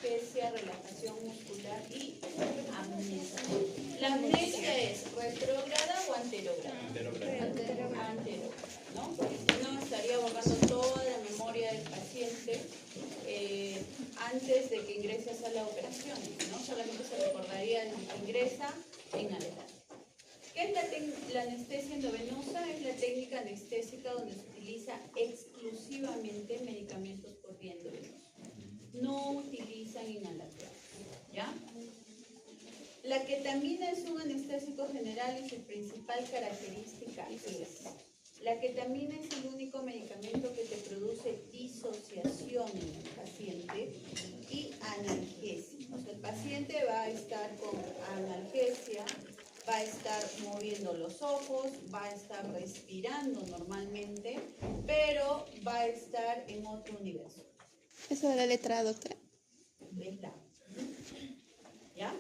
analgesia, relajación muscular y amnesia. La amnesia es retrógrada o anterógrada. Anterógrada, ¿no? Porque si no estaría borrando toda la memoria del paciente antes de que ingrese a sala de operaciones, ¿no? Solamente se recordaría el que ingresa en adelante. ¿Qué es la anestesia endovenosa? Es la técnica anestésica donde se utiliza exclusivamente medicamentos por vía endovenosa. No utilizan inhalación, ¿ya? La ketamina es un anestésico general y su principal característica es: la ketamina es el único medicamento que te produce disociación en el paciente y analgesia. O sea, el paciente va a estar con analgesia, va a estar moviendo los ojos, va a estar respirando normalmente, pero va a estar en otro universo. ¿Eso de la letra A, doctora? Es la. ¿Ya?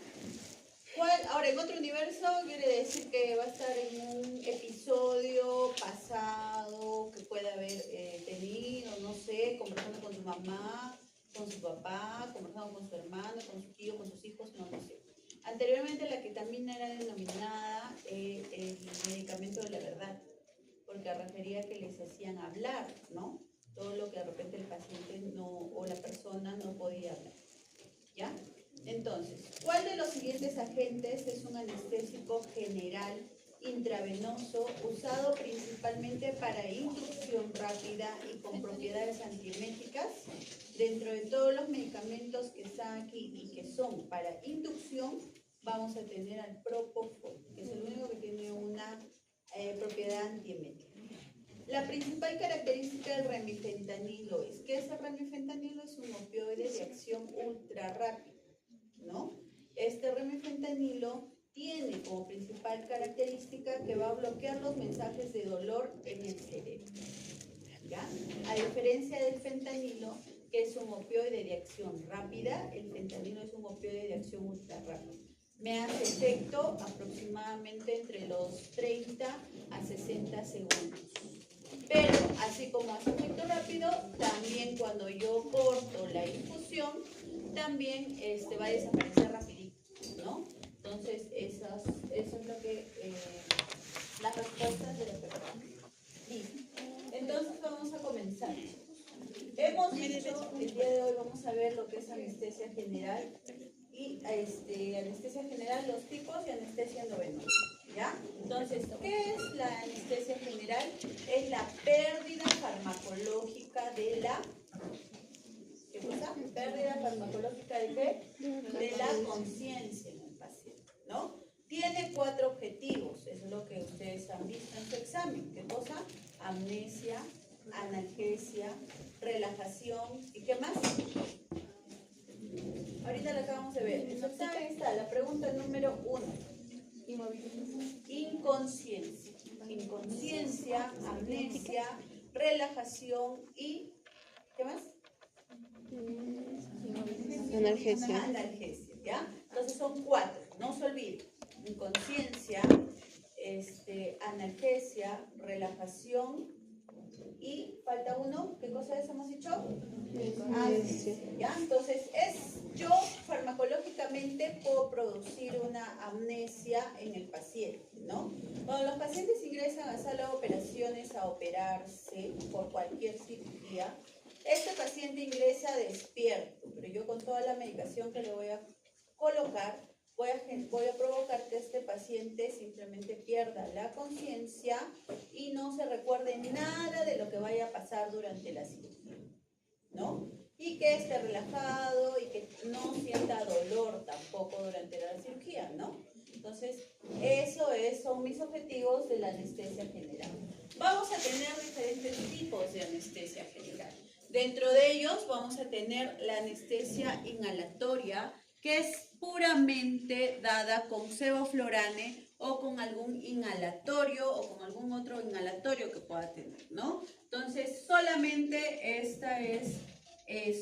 Ahora, en otro universo quiere decir que va a estar en un episodio pasado que puede haber tenido, no sé, conversando con su mamá, con su papá, conversando con su hermano, con su tío, con sus hijos, no lo sé. Anteriormente la ketamina era denominada el medicamento de la verdad, porque refería que les hacían hablar, ¿no? Todo lo que de repente el paciente o la persona no podía hablar, ¿ya? Entonces, ¿cuál de los siguientes agentes es un anestésico general intravenoso usado principalmente para inducción rápida y con propiedades antieméticas? Dentro de todos los medicamentos que están aquí y que son para inducción, vamos a tener al Propofol, que es el único que tiene una propiedad antiemética. La principal característica del remifentanilo es que ese remifentanilo es un opioide de acción ultra rápida, ¿no? Este remifentanilo tiene como principal característica que va a bloquear los mensajes de dolor en el cerebro, ¿ya? A diferencia del fentanilo, que es un opioide de acción rápida, el fentanilo es un opioide de acción ultra rápida. Me hace efecto aproximadamente entre los 30 a 60 segundos. Pero, así como hace efecto rápido, también cuando yo corto la infusión, también va a desaparecer rapidito, ¿no? Entonces, eso es lo que, las respuestas de la pregunta. Listo. Entonces, vamos a comenzar. Hemos dicho, el día de hoy vamos a ver lo que es anestesia general y anestesia general, los tipos y anestesia endovenosa, ¿ya? Entonces, ¿qué es la anestesia general? Es la pérdida farmacológica de la... ¿Qué cosa? ¿Pérdida farmacológica de qué? De la conciencia en el paciente, ¿no? Tiene 4 objetivos, eso es lo que ustedes han visto en su examen. ¿Qué cosa? Amnesia, analgesia, relajación y ¿qué más? Ahorita la acabamos de ver. En su examen está la pregunta número 1. Inconsciencia. Inconsciencia, amnesia, relajación y ¿qué más? Analgesia. Analgesia, ¿ya? Entonces son 4, no se olviden. Inconsciencia, analgesia, relajación y falta uno. ¿Qué cosa es? ¿Hemos dicho? Amnesia, ¿ya? Entonces, yo farmacológicamente puedo producir una amnesia en el paciente, ¿no? Cuando los pacientes ingresan a sala de operaciones a operarse por cualquier cirugía, este paciente ingresa despierto, pero yo con toda la medicación que le voy a colocar, voy a provocar que este paciente simplemente pierda la conciencia y no se recuerde nada de lo que vaya a pasar durante la cirugía, ¿no? Y que esté relajado y que no sienta dolor tampoco durante la cirugía, ¿no? Entonces, son mis objetivos de la anestesia general. Vamos a tener diferentes tipos de anestesia general. Dentro de ellos vamos a tener la anestesia inhalatoria, que es puramente dada con sevoflurane o con algún inhalatorio o con algún otro inhalatorio que pueda tener, ¿no? Entonces, solamente esta es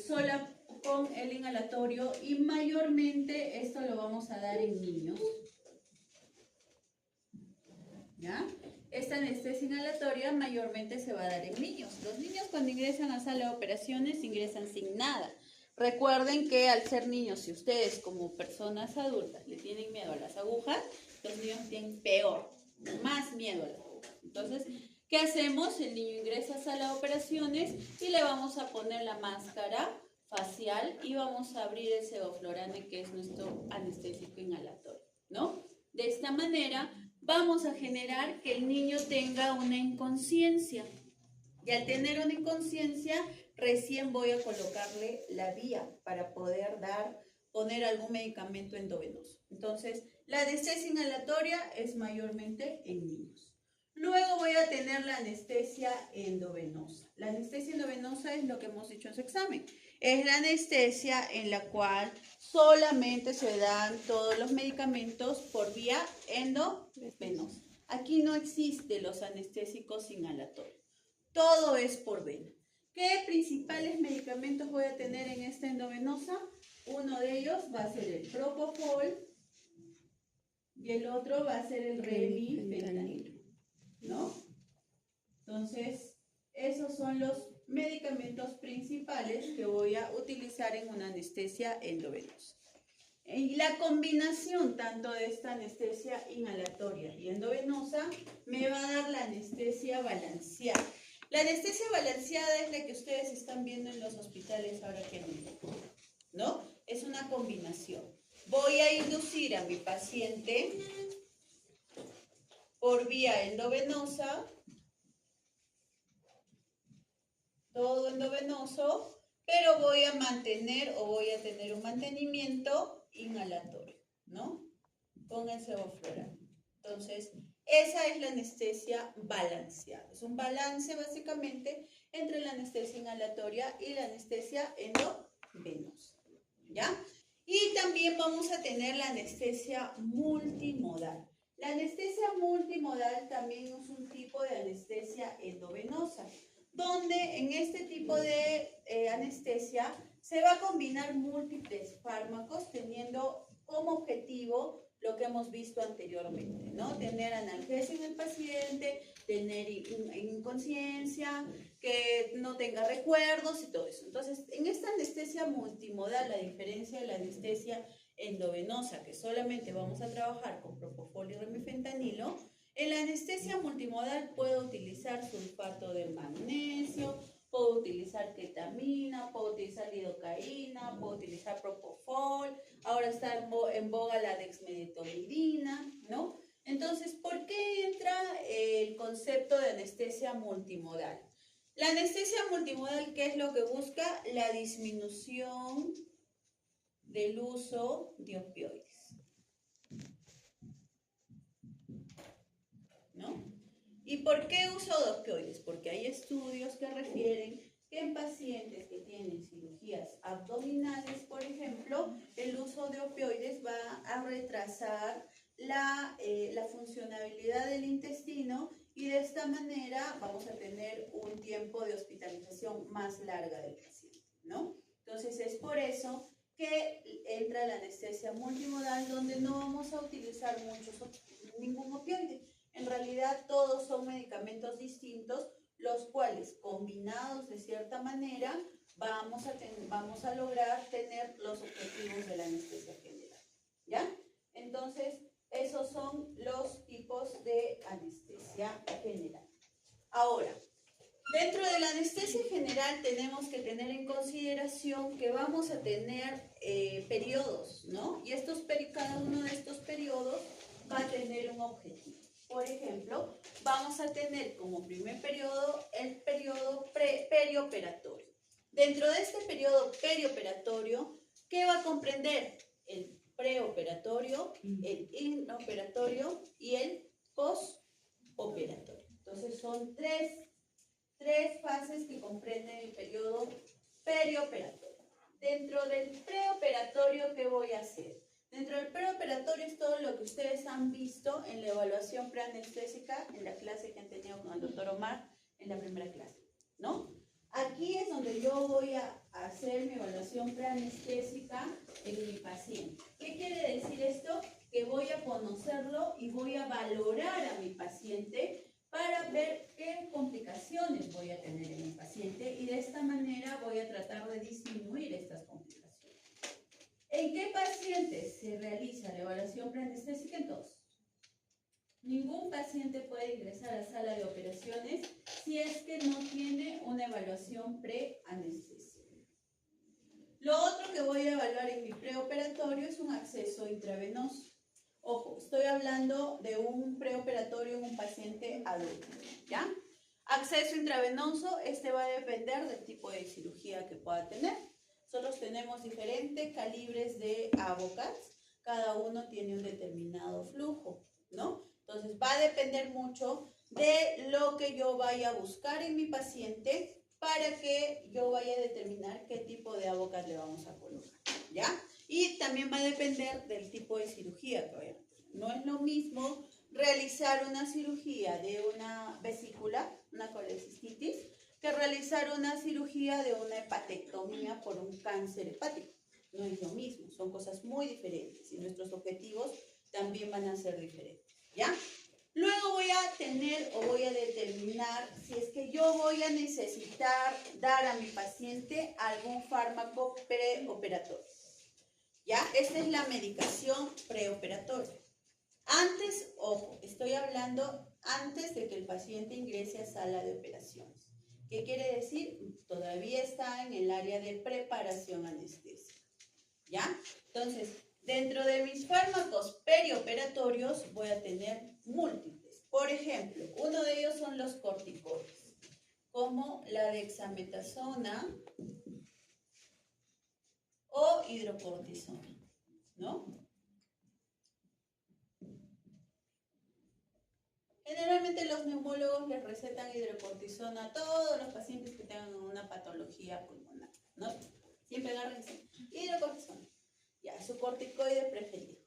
sola con el inhalatorio y mayormente esto lo vamos a dar en niños, ¿ya? Esta anestesia inhalatoria mayormente se va a dar en niños. Los niños cuando ingresan a sala de operaciones ingresan sin nada. Recuerden que al ser niños, si ustedes como personas adultas le tienen miedo a las agujas, los niños tienen peor, más miedo a las agujas. Entonces, ¿qué hacemos? El niño ingresa a sala de operaciones y le vamos a poner la máscara facial y vamos a abrir el sevoflurane, que es nuestro anestésico inhalatorio, ¿no? De esta manera vamos a generar que el niño tenga una inconsciencia. Y al tener una inconsciencia, recién voy a colocarle la vía para poder poner algún medicamento endovenoso. Entonces, la anestesia inhalatoria es mayormente en niños. Luego voy a tener la anestesia endovenosa. La anestesia endovenosa es lo que hemos dicho en su examen. Es la anestesia en la cual solamente se dan todos los medicamentos por vía endovenosa. Aquí no existen los anestésicos inhalatorios. Todo es por vena. ¿Qué principales medicamentos voy a tener en esta endovenosa? Uno de ellos va a ser el propofol y el otro va a ser el remifentanilo, ¿no? Entonces, esos son los medicamentos principales que voy a utilizar en una anestesia endovenosa. Y la combinación tanto de esta anestesia inhalatoria y endovenosa me va a dar la anestesia balanceada. La anestesia balanceada es la que ustedes están viendo en los hospitales ahora que ¿no? Es una combinación. Voy a inducir a mi paciente por vía endovenosa, todo endovenoso, pero voy a mantener o voy a tener un mantenimiento inhalatorio, ¿no? Con el sevoflurane. Entonces, esa es la anestesia balanceada. Es un balance básicamente entre la anestesia inhalatoria y la anestesia endovenosa, ¿ya? Y también vamos a tener la anestesia multimodal. La anestesia multimodal también es un tipo de anestesia endovenosa, donde en este tipo de anestesia se va a combinar múltiples fármacos teniendo como objetivo lo que hemos visto anteriormente, ¿no? Tener analgesia en el paciente, tener inconsciencia, que no tenga recuerdos y todo eso. Entonces, en esta anestesia multimodal, la diferencia de la anestesia endovenosa, que solamente vamos a trabajar con propofol y remifentanilo, en la anestesia multimodal puedo utilizar sulfato de magnesio, puedo utilizar ketamina, puedo utilizar lidocaína, puedo utilizar propofol, ahora está en boga la dexmedetomidina, ¿no? Entonces, ¿por qué entra el concepto de anestesia multimodal? La anestesia multimodal, ¿qué es lo que busca? La disminución del uso de opioides, ¿no? ¿Y por qué uso de opioides? Porque hay estudios que refieren que en pacientes que tienen cirugías abdominales, por ejemplo, el uso de opioides va a retrasar la funcionabilidad del intestino y de esta manera vamos a tener un tiempo de hospitalización más larga del paciente, ¿no? Entonces es por eso que entra la anestesia multimodal, donde no vamos a utilizar ningún opioide. En realidad todos son medicamentos distintos, los cuales combinados de cierta manera vamos a lograr tener los objetivos de la anestesia general, ¿ya? Entonces, esos son los tipos de anestesia general. Ahora, dentro de la anestesia general tenemos que tener en consideración que vamos a tener periodos, ¿no? Y cada uno de estos periodos va a tener un objetivo. Por ejemplo, vamos a tener como primer periodo el periodo perioperatorio. Dentro de este periodo perioperatorio, ¿qué va a comprender? El preoperatorio, el inoperatorio y el postoperatorio. Entonces son tres fases que comprenden el periodo perioperatorio. Dentro del preoperatorio, ¿qué voy a hacer? Dentro del preoperatorio es todo lo que ustedes han visto en la evaluación preanestésica, en la clase que han tenido con el doctor Omar, en la primera clase, ¿no? Aquí es donde yo voy a hacer mi evaluación preanestésica en mi paciente. ¿Qué quiere decir esto? Que voy a conocerlo y voy a valorar a mi paciente para ver qué complicaciones voy a tener en el paciente y de esta manera voy a tratar de disminuir estas complicaciones. ¿En qué pacientes se realiza la evaluación preanestésica? En todos. Ningún paciente puede ingresar a sala de operaciones si es que no tiene una evaluación preanestesia. Lo otro que voy a evaluar en mi preoperatorio es un acceso intravenoso. Ojo, estoy hablando de un preoperatorio en un paciente adulto, ¿ya? Acceso intravenoso, este va a depender del tipo de cirugía que pueda tener. Nosotros tenemos diferentes calibres de AVOCATs, cada uno tiene un determinado flujo, ¿no? Entonces va a depender mucho de lo que yo vaya a buscar en mi paciente para que yo vaya a determinar qué tipo de AVOCAT le vamos a colocar, ¿ya? Y también va a depender del tipo de cirugía que vaya a hacer. No es lo mismo realizar una cirugía de una vesícula, una colecistitis, que realizar una cirugía de una hepatectomía por un cáncer hepático. No es lo mismo, son cosas muy diferentes y nuestros objetivos también van a ser diferentes, ¿ya? Luego voy a tener o voy a determinar si es que yo voy a necesitar dar a mi paciente algún fármaco preoperatorio, ¿ya? Esta es la medicación preoperatoria. Antes, ojo, estoy hablando antes de que el paciente ingrese a sala de operaciones. ¿Qué quiere decir? Todavía está en el área de preparación anestésica, ¿ya? Entonces, dentro de mis fármacos perioperatorios voy a tener múltiples. Por ejemplo, uno de ellos son los corticoides, como la dexametasona o hidrocortisona, ¿no? Generalmente los neumólogos les recetan hidrocortisona a todos los pacientes que tengan una patología pulmonar, ¿no? Siempre agarran hidrocortisona. Ya, su corticoide preferido.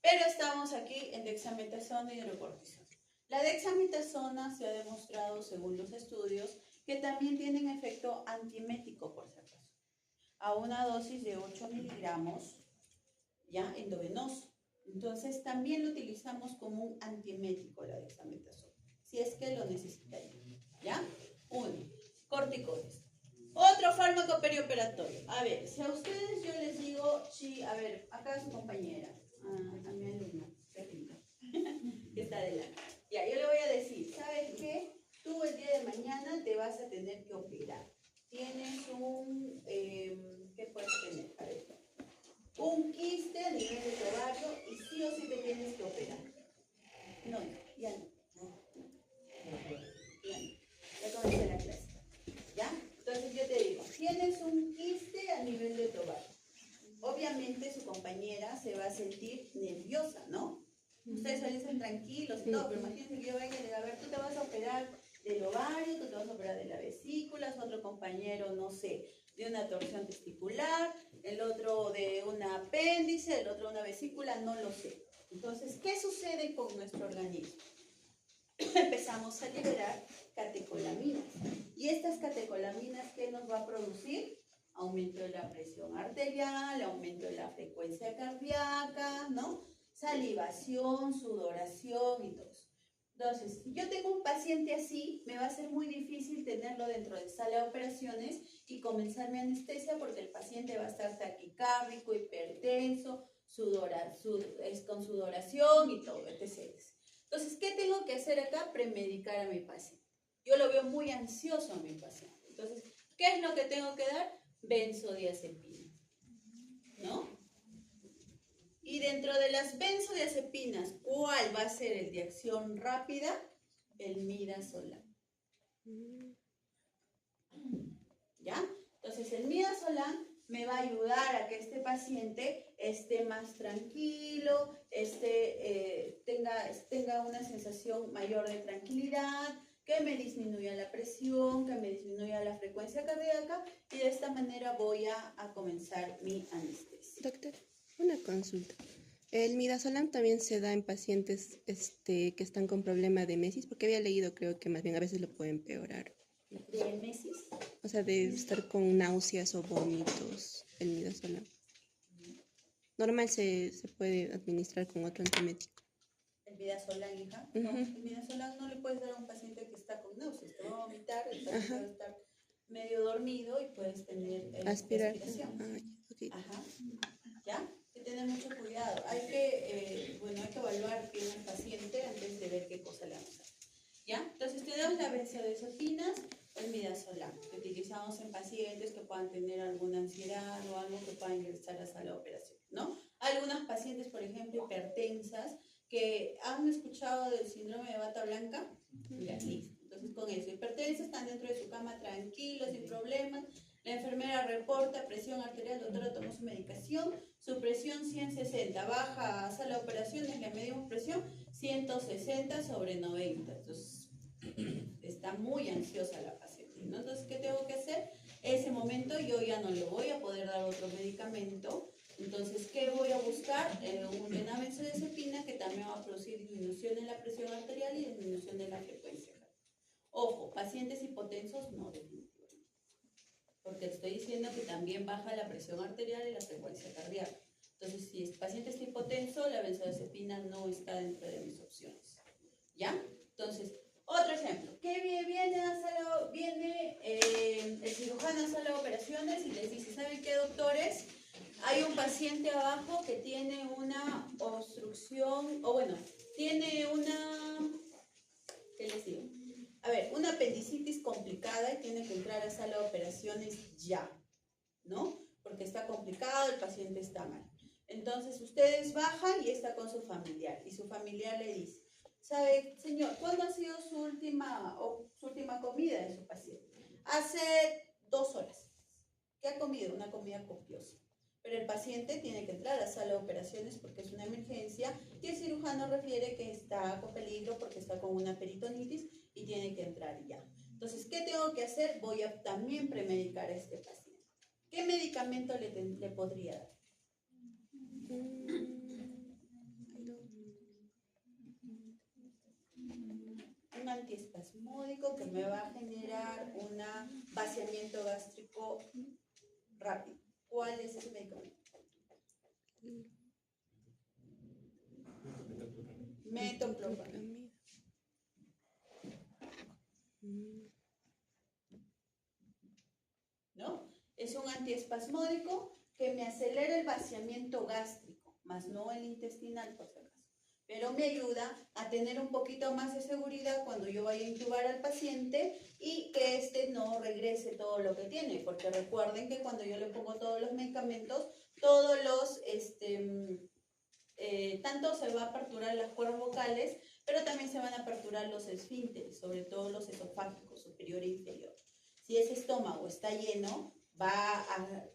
Pero estamos aquí en dexametasona y hidrocortisona. La dexametasona se ha demostrado, según los estudios, que también tienen efecto antiemético, por si acaso, a una dosis de 8 miligramos, ya, endovenoso. Entonces, también lo utilizamos como un antiemético, la dexametasona, si es que lo necesitaríamos, ¿ya? Uno, corticoides. Otro fármaco perioperatorio. A ver, si a ustedes yo les digo, sí, a ver, acá su compañera, a mi alumna, que está adelante. Ya, yo le voy a decir, ¿sabes qué? Tú el día de mañana te vas a tener que operar. Tienes un, ¿qué puedes tener? A ver, un quiste a nivel de tu ovario y sí o sí te tienes que operar. No, ya no. Ya comencé la clase. ¿Ya? Entonces yo te digo, tienes un quiste a nivel de tu ovario. Obviamente su compañera se va a sentir nerviosa, ¿no? Ustedes suelen ser tranquilos y todo, pero imagínense que yo venga y diga, a ver, tú te vas a operar del ovario, tú te vas a operar de la vesícula, su otro compañero, no sé, de una torsión testicular, el otro de un apéndice, el otro de una vesícula, no lo sé. Entonces, ¿qué sucede con nuestro organismo? Empezamos a liberar catecolaminas. ¿Y estas catecolaminas qué nos va a producir? Aumento de la presión arterial, aumento de la frecuencia cardíaca, ¿no? Salivación, sudoración y todo eso. Entonces, si yo tengo un paciente así, me va a ser muy difícil tenerlo dentro de sala de operaciones y comenzar mi anestesia porque el paciente va a estar taquicárdico, hipertenso, con sudoración y todo, etc. Entonces, ¿qué tengo que hacer acá? Premedicar a mi paciente. Yo lo veo muy ansioso a mi paciente. Entonces, ¿qué es lo que tengo que dar? Benzodiazepinas, ¿no? Y dentro de las benzodiazepinas, ¿cuál va a ser el de acción rápida? El midazolam. ¿Ya? Entonces, el midazolam me va a ayudar a que este paciente esté más tranquilo, tenga una sensación mayor de tranquilidad, que me disminuya la presión, que me disminuya la frecuencia cardíaca y de esta manera voy a comenzar mi anestesia. Doctor, una consulta. El midazolam también se da en pacientes que están con problema de mesis, porque había leído, creo que más bien a veces lo puede empeorar. ¿De mesis? O sea, de estar con náuseas o vómitos, el midazolam. Normal se puede administrar con otro antiemético. El midazolam, hija. No, el midazolam no le puedes dar a un paciente que está con náuseas, te va a vomitar, el paciente va a estar medio dormido y puedes tener Aspirar. respiración. Okay. Ajá. ¿Ya? Hay que tener mucho cuidado. Hay que evaluar bien al paciente antes de ver qué cosa le vamos a hacer. ¿Ya? Entonces tenemos la benzodiazepinas o el midazolam, que utilizamos en pacientes que puedan tener alguna ansiedad o algo que pueda ingresar a la sala de operación, ¿no? Algunas pacientes, por ejemplo, hipertensas, que han escuchado del síndrome de bata blanca, ya, listo. Entonces con eso, hipertensas, están dentro de su cama tranquilos, sin problemas. La enfermera reporta presión arterial, doctora tomó su medicación, su presión 160, baja a sala de operaciones, le medimos presión 160/90. Entonces, está muy ansiosa la paciente, ¿no? Entonces, ¿qué tengo que hacer? Ese momento yo ya no le voy a poder dar otro medicamento. Entonces, ¿qué voy a buscar? Una benzodiazepina que también va a producir disminución en la presión arterial y disminución de la frecuencia. Ojo, pacientes hipotensos no, definitivamente. Porque estoy diciendo que también baja la presión arterial y la frecuencia cardíaca. Entonces, si el paciente está hipotenso, la benzodiazepina no está dentro de mis opciones. ¿Ya? Entonces, otro ejemplo. ¿Qué viene el cirujano a sala de operaciones y les dice, ¿saben qué, doctores? Hay un paciente abajo que tiene una obstrucción, tiene una, ¿qué les digo? A ver, una apendicitis complicada y tiene que entrar a sala de operaciones ya, ¿no? Porque está complicado, el paciente está mal. Entonces, ustedes bajan y está con su familiar, y su familiar le dice, ¿sabe, señor, cuándo ha sido su última comida de su paciente? Hace 2 horas. ¿Qué ha comido? Una comida copiosa. Pero el paciente tiene que entrar a la sala de operaciones porque es una emergencia y el cirujano refiere que está con peligro porque está con una peritonitis y tiene que entrar ya. Entonces, ¿qué tengo que hacer? Voy a también premedicar a este paciente. ¿Qué medicamento le podría dar? Un antiespasmódico que me va a generar un vaciamiento gástrico rápido. ¿Cuál es ese medicamento? Metoclopramida. ¿No? Es un antiespasmódico que me acelera el vaciamiento gástrico, más no el intestinal, por si acaso. Pero me ayuda a tener un poquito más de seguridad cuando yo vaya a intubar al paciente y que éste no regrese todo lo que tiene, porque recuerden que cuando yo le pongo todos los medicamentos, todos los, tanto se va a aperturar las cuerdas vocales, pero también se van a aperturar los esfínteres, sobre todo los esofágicos, superior e inferior. Si ese estómago está lleno, va a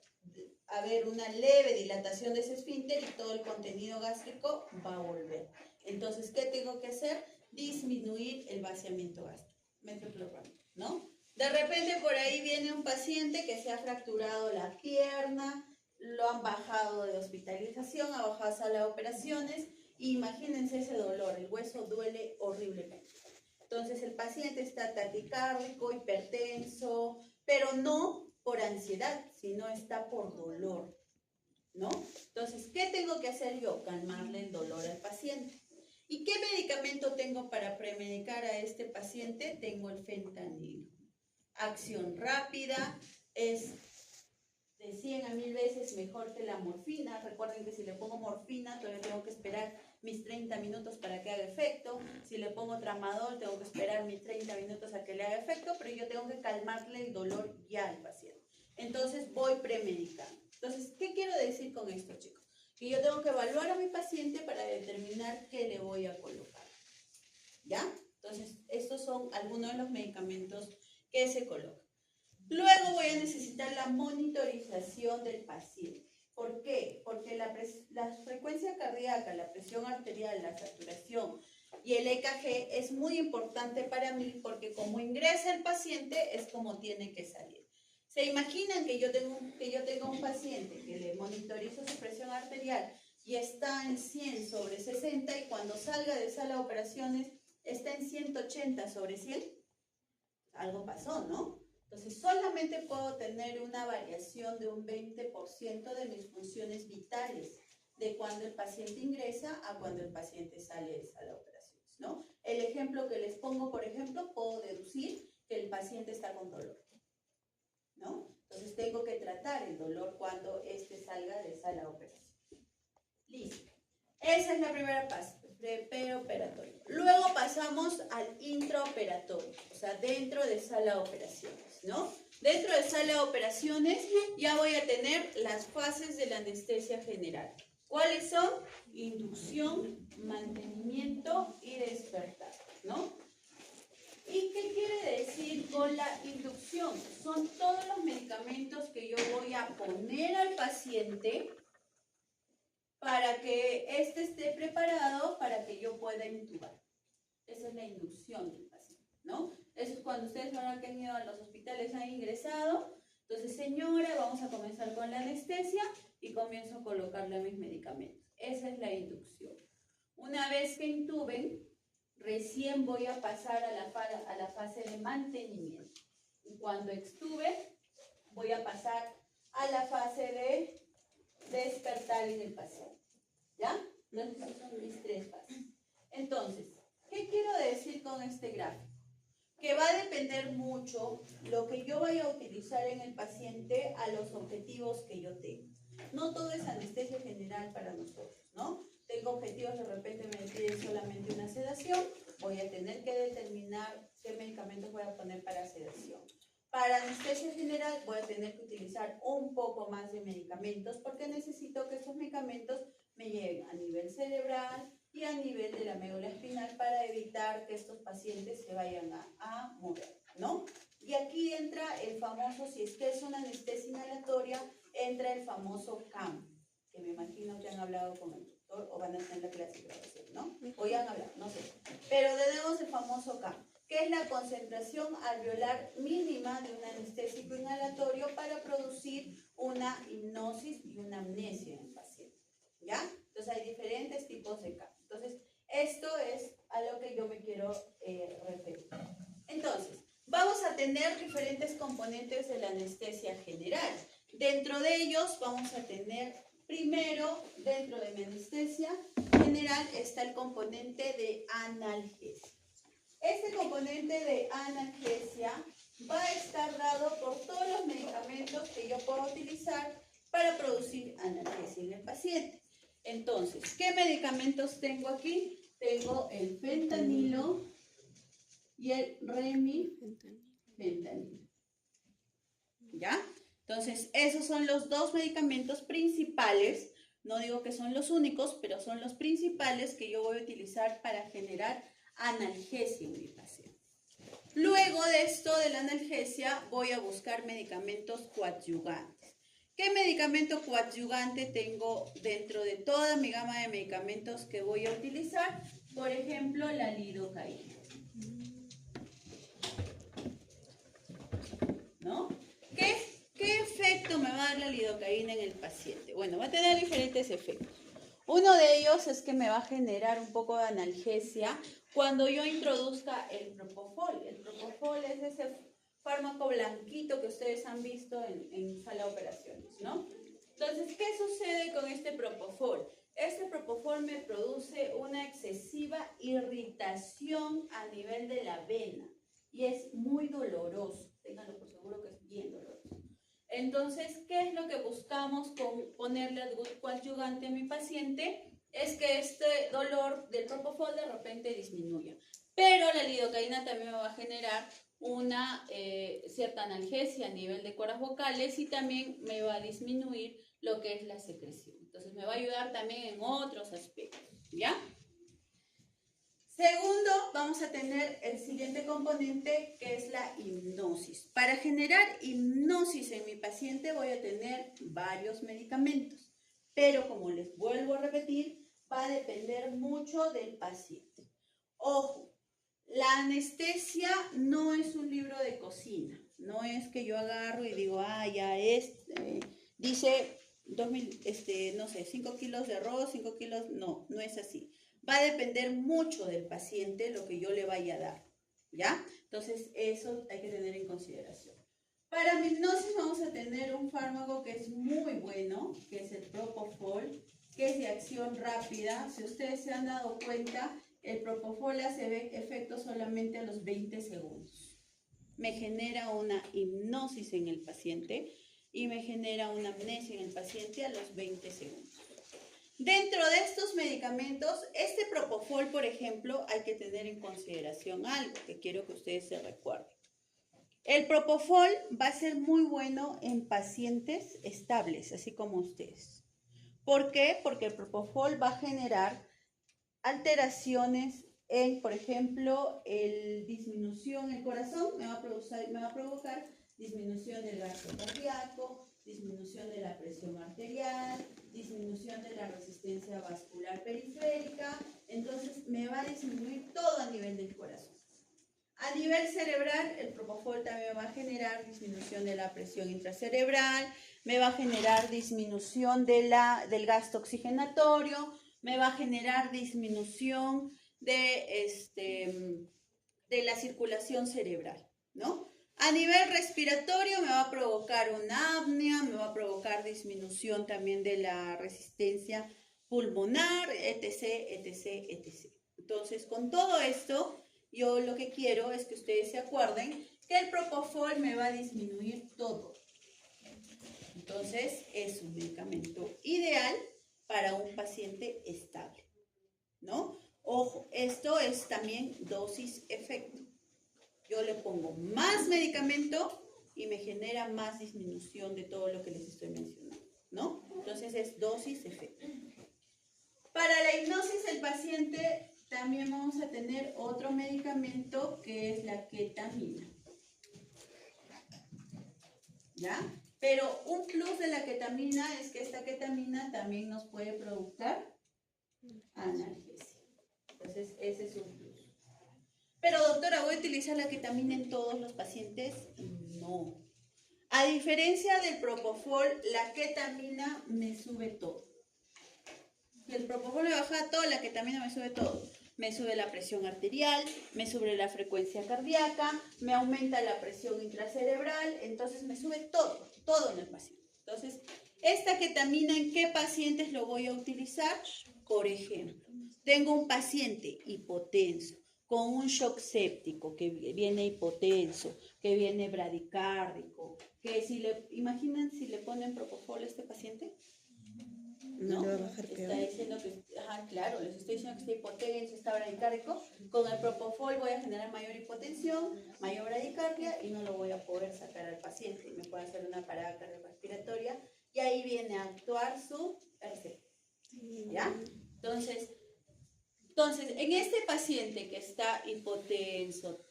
haber una leve dilatación de ese esfínter y todo el contenido gástrico va a volver. Entonces, ¿qué tengo que hacer? Disminuir el vaciamiento gástrico, metoclopramida, ¿no? De repente por ahí viene un paciente que se ha fracturado la pierna, lo han bajado de hospitalización, ha bajado a sala de operaciones, y imagínense ese dolor, el hueso duele horriblemente. Entonces el paciente está taquicárdico, hipertenso, pero no por ansiedad, sino está por dolor, ¿no? Entonces, ¿qué tengo que hacer yo? Calmarle el dolor al paciente. ¿Y qué medicamento tengo para premedicar a este paciente? Tengo el fentanilo. Acción rápida, es de 100 a 1000 veces mejor que la morfina. Recuerden que si le pongo morfina, todavía tengo que esperar mis 30 minutos para que haga efecto. Si le pongo tramadol, tengo que esperar mis 30 minutos a que le haga efecto, pero yo tengo que calmarle el dolor ya al paciente. Entonces voy premedicando. Entonces, ¿qué quiero decir con esto, chicos? Que yo tengo que evaluar a mi paciente para determinar qué le voy a colocar. ¿Ya? Entonces, estos son algunos de los medicamentos que se colocan. Luego voy a necesitar la monitorización del paciente. ¿Por qué? Porque la frecuencia cardíaca, la presión arterial, la saturación y el EKG es muy importante para mí porque como ingresa el paciente es como tiene que salir. ¿Se imaginan que yo tengo un paciente que le monitorizo su presión arterial y está en 100/60 y cuando salga de sala de operaciones está en 180/100? Algo pasó, ¿no? Entonces, solamente puedo tener una variación de un 20% de mis funciones vitales, de cuando el paciente ingresa a cuando el paciente sale de sala de operación. ¿no? El ejemplo que les pongo, por ejemplo, puedo deducir que el paciente está con dolor, ¿no? Entonces tengo que tratar el dolor cuando éste salga de sala de operación. Listo. Esa es la primera fase, preoperatorio. Luego pasamos al intraoperatorio, o sea, dentro de sala de operaciones, ¿no? Dentro de sala de operaciones ya voy a tener las fases de la anestesia general. ¿Cuáles son? Inducción, mantenimiento y despertar, ¿no? ¿Y qué quiere decir con la inducción? Son todos los medicamentos que yo voy a poner al paciente para que éste esté preparado para que yo pueda intubar. Esa es la inducción del paciente, ¿no? Eso es cuando ustedes van que han ido a los hospitales, han ingresado. Entonces, señora, vamos a comenzar con la anestesia y comienzo a colocarle mis medicamentos. Esa es la inducción. Una vez que intuben, recién voy a pasar a la fase de mantenimiento. Y cuando extube, voy a pasar a la fase de despertar en el paciente. ¿Ya? Entonces, esas son mis tres fases. Entonces, ¿qué quiero decir con este gráfico? Que va a depender mucho lo que yo vaya a utilizar en el paciente a los objetivos que yo tengo. No todo es anestesia general para nosotros, ¿no? Tengo objetivos, de repente me piden solamente una sedación, voy a tener que determinar qué medicamentos voy a poner para sedación. Para anestesia general voy a tener que utilizar un poco más de medicamentos porque necesito que esos medicamentos me lleguen a nivel cerebral y a nivel de la médula espinal para evitar que estos pacientes se vayan a mover, ¿no? Y aquí entra el famoso, si es que es una anestesia inhalatoria, entra el famoso CAM, que me imagino que han hablado con el doctor o van a tener la clase de grabación, ¿no? O ya han hablado, no sé. Pero tenemos el famoso CAM, que es la concentración alveolar mínima de un anestésico inhalatorio para producir una hipnosis y una amnesia en el paciente, ¿ya? Entonces hay diferentes tipos de CAM. Entonces, esto es a lo que yo me quiero referir. Entonces, vamos a tener diferentes componentes de la anestesia general. Dentro de ellos vamos a tener, primero, dentro de mi anestesia general está el componente de analgesia. Este componente de analgesia va a estar dado por todos los medicamentos que yo puedo utilizar para producir analgesia en el paciente. Entonces, ¿qué medicamentos tengo aquí? Tengo el fentanilo y el remifentanilo. ¿Ya? Entonces, esos son los dos medicamentos principales. No digo que son los únicos, pero son los principales que yo voy a utilizar para generar analgesia en mi paciente. Luego de esto de la analgesia, voy a buscar medicamentos coadyuvantes. ¿Qué medicamento coadyuvante tengo dentro de toda mi gama de medicamentos que voy a utilizar? Por ejemplo, la lidocaína. ¿No? ¿Qué efecto me va a dar la lidocaína en el paciente? Bueno, va a tener diferentes efectos. Uno de ellos es que me va a generar un poco de analgesia cuando yo introduzca el propofol. El propofol es ese fármaco blanquito que ustedes han visto en sala de operaciones, ¿no? Entonces, ¿qué sucede con este propofol? Este propofol me produce una excesiva irritación a nivel de la vena y es muy doloroso. Ténganlo por seguro que es bien doloroso. Entonces, ¿qué es lo que buscamos con ponerle coadyuvante a mi paciente? Es que este dolor del propofol de repente disminuya. Pero la lidocaína también me va a generar una cierta analgesia a nivel de cuerdas vocales y también me va a disminuir lo que es la secreción. Entonces, me va a ayudar también en otros aspectos, ¿ya? Segundo, vamos a tener el siguiente componente que es la hipnosis. Para generar hipnosis en mi paciente voy a tener varios medicamentos, pero como les vuelvo a repetir, va a depender mucho del paciente. Ojo, la anestesia no es un libro de cocina, no es que yo agarro y digo, ya dice 5 kilos de arroz, 5 kilos, no es así. Va a depender mucho del paciente lo que yo le vaya a dar, ¿ya? Entonces, eso hay que tener en consideración. Para mi hipnosis vamos a tener un fármaco que es muy bueno, que es el propofol, que es de acción rápida. Si ustedes se han dado cuenta, el propofol hace efecto solamente a los 20 segundos. Me genera una hipnosis en el paciente y me genera una amnesia en el paciente a los 20 segundos. Dentro de estos medicamentos, este propofol, por ejemplo, hay que tener en consideración algo que quiero que ustedes se recuerden. El propofol va a ser muy bueno en pacientes estables, así como ustedes. ¿Por qué? Porque el propofol va a generar alteraciones en, por ejemplo, disminución en el corazón, me va a provocar disminución del gasto cardíaco, disminución de la presión arterial, disminución de la resistencia vascular periférica, entonces me va a disminuir todo a nivel del corazón. A nivel cerebral, el propofol también va a generar disminución de la presión intracerebral, me va a generar disminución del gasto oxigenatorio, me va a generar disminución de la circulación cerebral, ¿no? A nivel respiratorio me va a provocar una apnea, me va a provocar disminución también de la resistencia pulmonar, etc., etc., etc. Entonces, con todo esto, yo lo que quiero es que ustedes se acuerden que el propofol me va a disminuir todo. Entonces, es un medicamento ideal para un paciente estable, ¿no? Ojo, esto es también dosis-efecto. Yo le pongo más medicamento y me genera más disminución de todo lo que les estoy mencionando, ¿no? Entonces es dosis-efecto. Para la hipnosis del paciente también vamos a tener otro medicamento que es la ketamina. ¿Ya? Pero un plus de la ketamina es que esta ketamina también nos puede provocar analgesia. Entonces ese es un plus. Pero doctora, ¿voy a utilizar la ketamina en todos los pacientes? No. A diferencia del propofol, la ketamina me sube todo. El propofol me baja todo, la ketamina me sube todo. Me sube la presión arterial, me sube la frecuencia cardíaca, me aumenta la presión intracerebral, entonces me sube todo, todo en el paciente. Entonces, esta ketamina, ¿en qué pacientes lo voy a utilizar? Por ejemplo, tengo un paciente hipotenso, con un shock séptico, que viene hipotenso, que viene bradicárdico, que ¿imaginan si le ponen propofol a este paciente? No le va a bajar Está peor. diciendo que, claro, les estoy diciendo que está hipotenso, está bradicárdico. Con el propofol voy a generar mayor hipotensión, mayor bradicardia y no lo voy a poder sacar al paciente. Me puede hacer una parada cardiorrespiratoria y ahí viene a actuar su RCP. ¿Ya? Entonces, en este paciente que está hipotenso,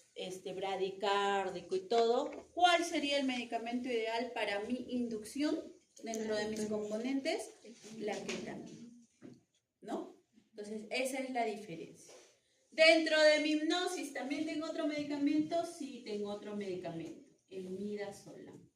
bradicárdico y todo, ¿cuál sería el medicamento ideal para mi inducción dentro de mis componentes? La ketamina, ¿no? Entonces, esa es la diferencia. Dentro de mi hipnosis, ¿también tengo otro medicamento? Sí, tengo otro medicamento, el midazolam.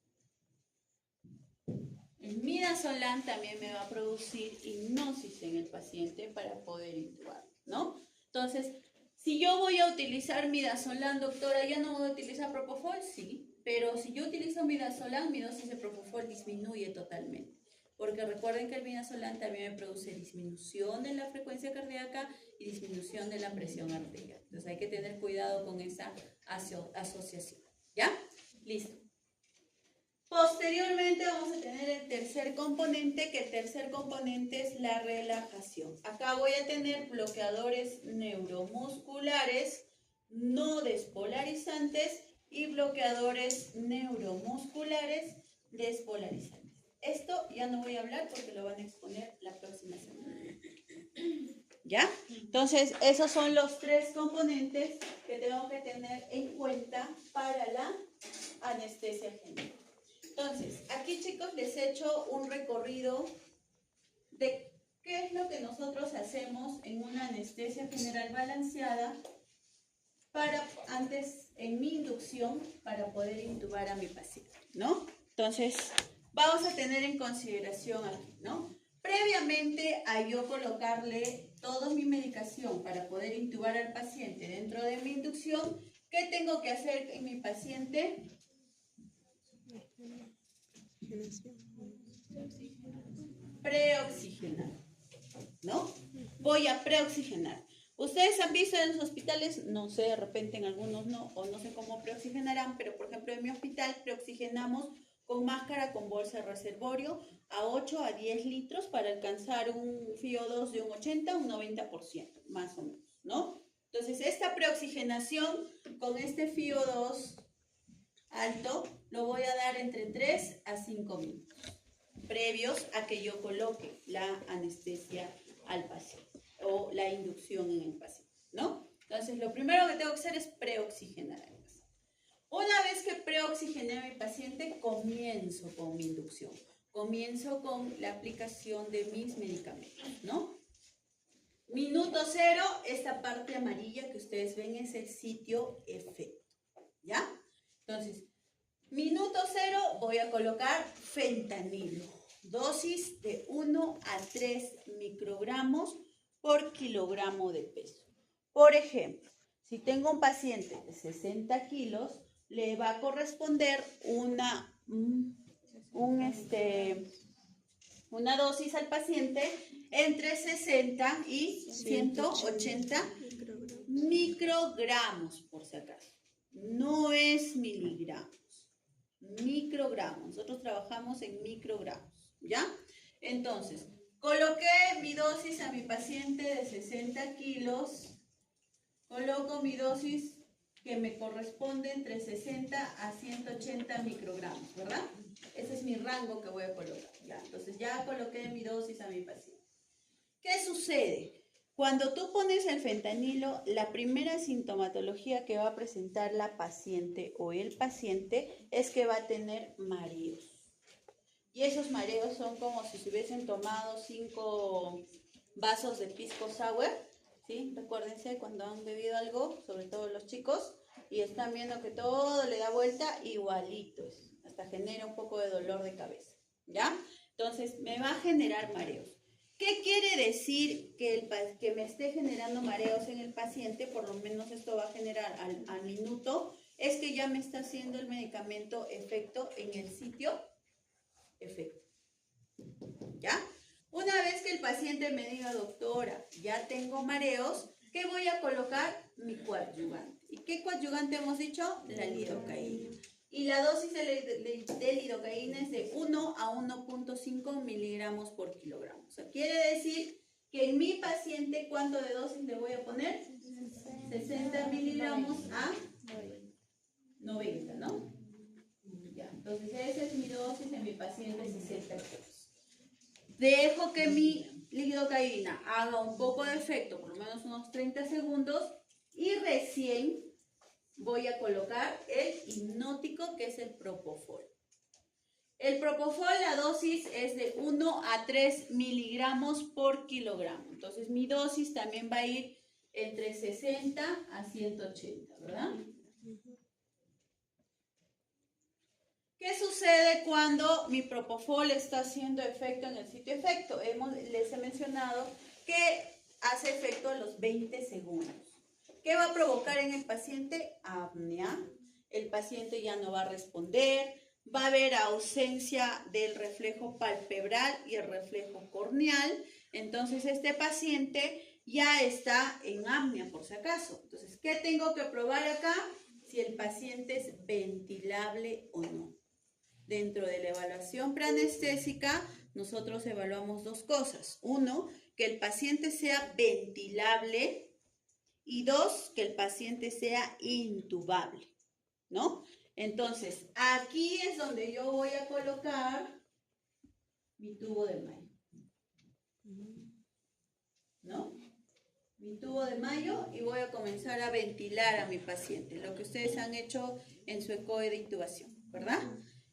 El midazolam también me va a producir hipnosis en el paciente para poder intubar, ¿no? Entonces, si yo voy a utilizar midazolam, doctora, ¿ya no voy a utilizar propofol? Sí, pero si yo utilizo midazolam, mi dosis de propofol disminuye totalmente. Porque recuerden que el midazolam también me produce disminución de la frecuencia cardíaca y disminución de la presión arterial. Entonces hay que tener cuidado con esa asociación. ¿Ya? Listo. Posteriormente vamos a tener el tercer componente, que el tercer componente es la relajación. Acá voy a tener bloqueadores neuromusculares no despolarizantes y bloqueadores neuromusculares despolarizantes. Esto ya no voy a hablar porque lo van a exponer la próxima semana. ¿Ya? Entonces, esos son los tres componentes que tengo que tener en cuenta para la anestesia general. Entonces, aquí chicos les he hecho un recorrido de qué es lo que nosotros hacemos en una anestesia general balanceada en mi inducción para poder intubar a mi paciente, ¿no? Entonces, vamos a tener en consideración aquí, ¿no? Previamente a yo colocarle toda mi medicación para poder intubar al paciente dentro de mi inducción, ¿qué tengo que hacer en mi paciente? Preoxigenar, ¿no? Voy a preoxigenar. Ustedes han visto en los hospitales, no sé, de repente en algunos no, o no sé cómo preoxigenarán, pero por ejemplo en mi hospital preoxigenamos con máscara, con bolsa de reservorio, a 8 a 10 litros para alcanzar un FiO2 de un 80 a un 90%, más o menos, ¿no? Entonces, esta preoxigenación con este FiO2 alto lo voy a dar entre 3 a 5 minutos, previos a que yo coloque la anestesia al paciente o la inducción en el paciente, ¿no? Entonces, lo primero que tengo que hacer es preoxigenar al paciente. Una vez que preoxigené a mi paciente, comienzo con mi inducción. Comienzo con la aplicación de mis medicamentos, ¿no? Minuto 0, esta parte amarilla que ustedes ven es el sitio efecto, ¿ya? Entonces, minuto 0 voy a colocar fentanilo. Dosis de 1 a 3 microgramos por kilogramo de peso. Por ejemplo, si tengo un paciente de 60 kilos, le va a corresponder una dosis al paciente entre 60 y 180 microgramos, por si acaso. No es miligramos, microgramos. Nosotros trabajamos en microgramos, ¿ya? Entonces, coloqué mi dosis a mi paciente de 60 kilos. Coloco mi dosis que me corresponde entre 60 a 180 microgramos, ¿verdad? Ese es mi rango que voy a colocar, ¿ya? Entonces ya coloqué mi dosis a mi paciente. ¿Qué sucede? Cuando tú pones el fentanilo, la primera sintomatología que va a presentar la paciente o el paciente es que va a tener mareos. Y esos mareos son como si se hubiesen tomado 5 vasos de pisco sour, ¿sí? Recuérdense cuando han bebido algo, sobre todo los chicos, y están viendo que todo le da vuelta, igualito es, hasta genera un poco de dolor de cabeza, ¿ya? Entonces, me va a generar mareos. ¿Qué quiere decir que me esté generando mareos en el paciente? Por lo menos esto va a generar al minuto, es que ya me está haciendo el medicamento efecto en el sitio efecto, ¿ya? Una vez que el paciente me diga, doctora, ya tengo mareos, ¿qué voy a colocar? Mi coadyuvante. ¿Y qué coadyuvante hemos dicho? La lidocaína. Y la dosis de lidocaína es de 1 a 1.5 miligramos por kilogramo. O sea, quiere decir que en mi paciente, ¿cuánto de dosis le voy a poner? 60 miligramos a 90, ¿no? Ya, entonces esa es mi dosis en mi paciente 60 kilos. Dejo que mi lidocaína haga un poco de efecto, por lo menos unos 30 segundos, y recién voy a colocar el hipnótico, que es el propofol. El propofol, la dosis es de 1 a 3 miligramos por kilogramo. Entonces mi dosis también va a ir entre 60 a 180, ¿verdad? ¿Qué sucede cuando mi propofol está haciendo efecto en el sitio efecto? Les he mencionado que hace efecto a los 20 segundos. ¿Qué va a provocar en el paciente? Apnea. El paciente ya no va a responder. Va a haber ausencia del reflejo palpebral y el reflejo corneal. Entonces, este paciente ya está en apnea, por si acaso. Entonces, ¿qué tengo que probar acá? Si el paciente es ventilable o no. Dentro de la evaluación preanestésica, nosotros evaluamos 2 cosas. 1, que el paciente sea ventilable, y 2, que el paciente sea intubable, ¿no? Entonces, aquí es donde yo voy a colocar mi tubo de mayo, ¿no? Mi tubo de mayo, y voy a comenzar a ventilar a mi paciente, lo que ustedes han hecho en su ECOE de intubación, ¿verdad?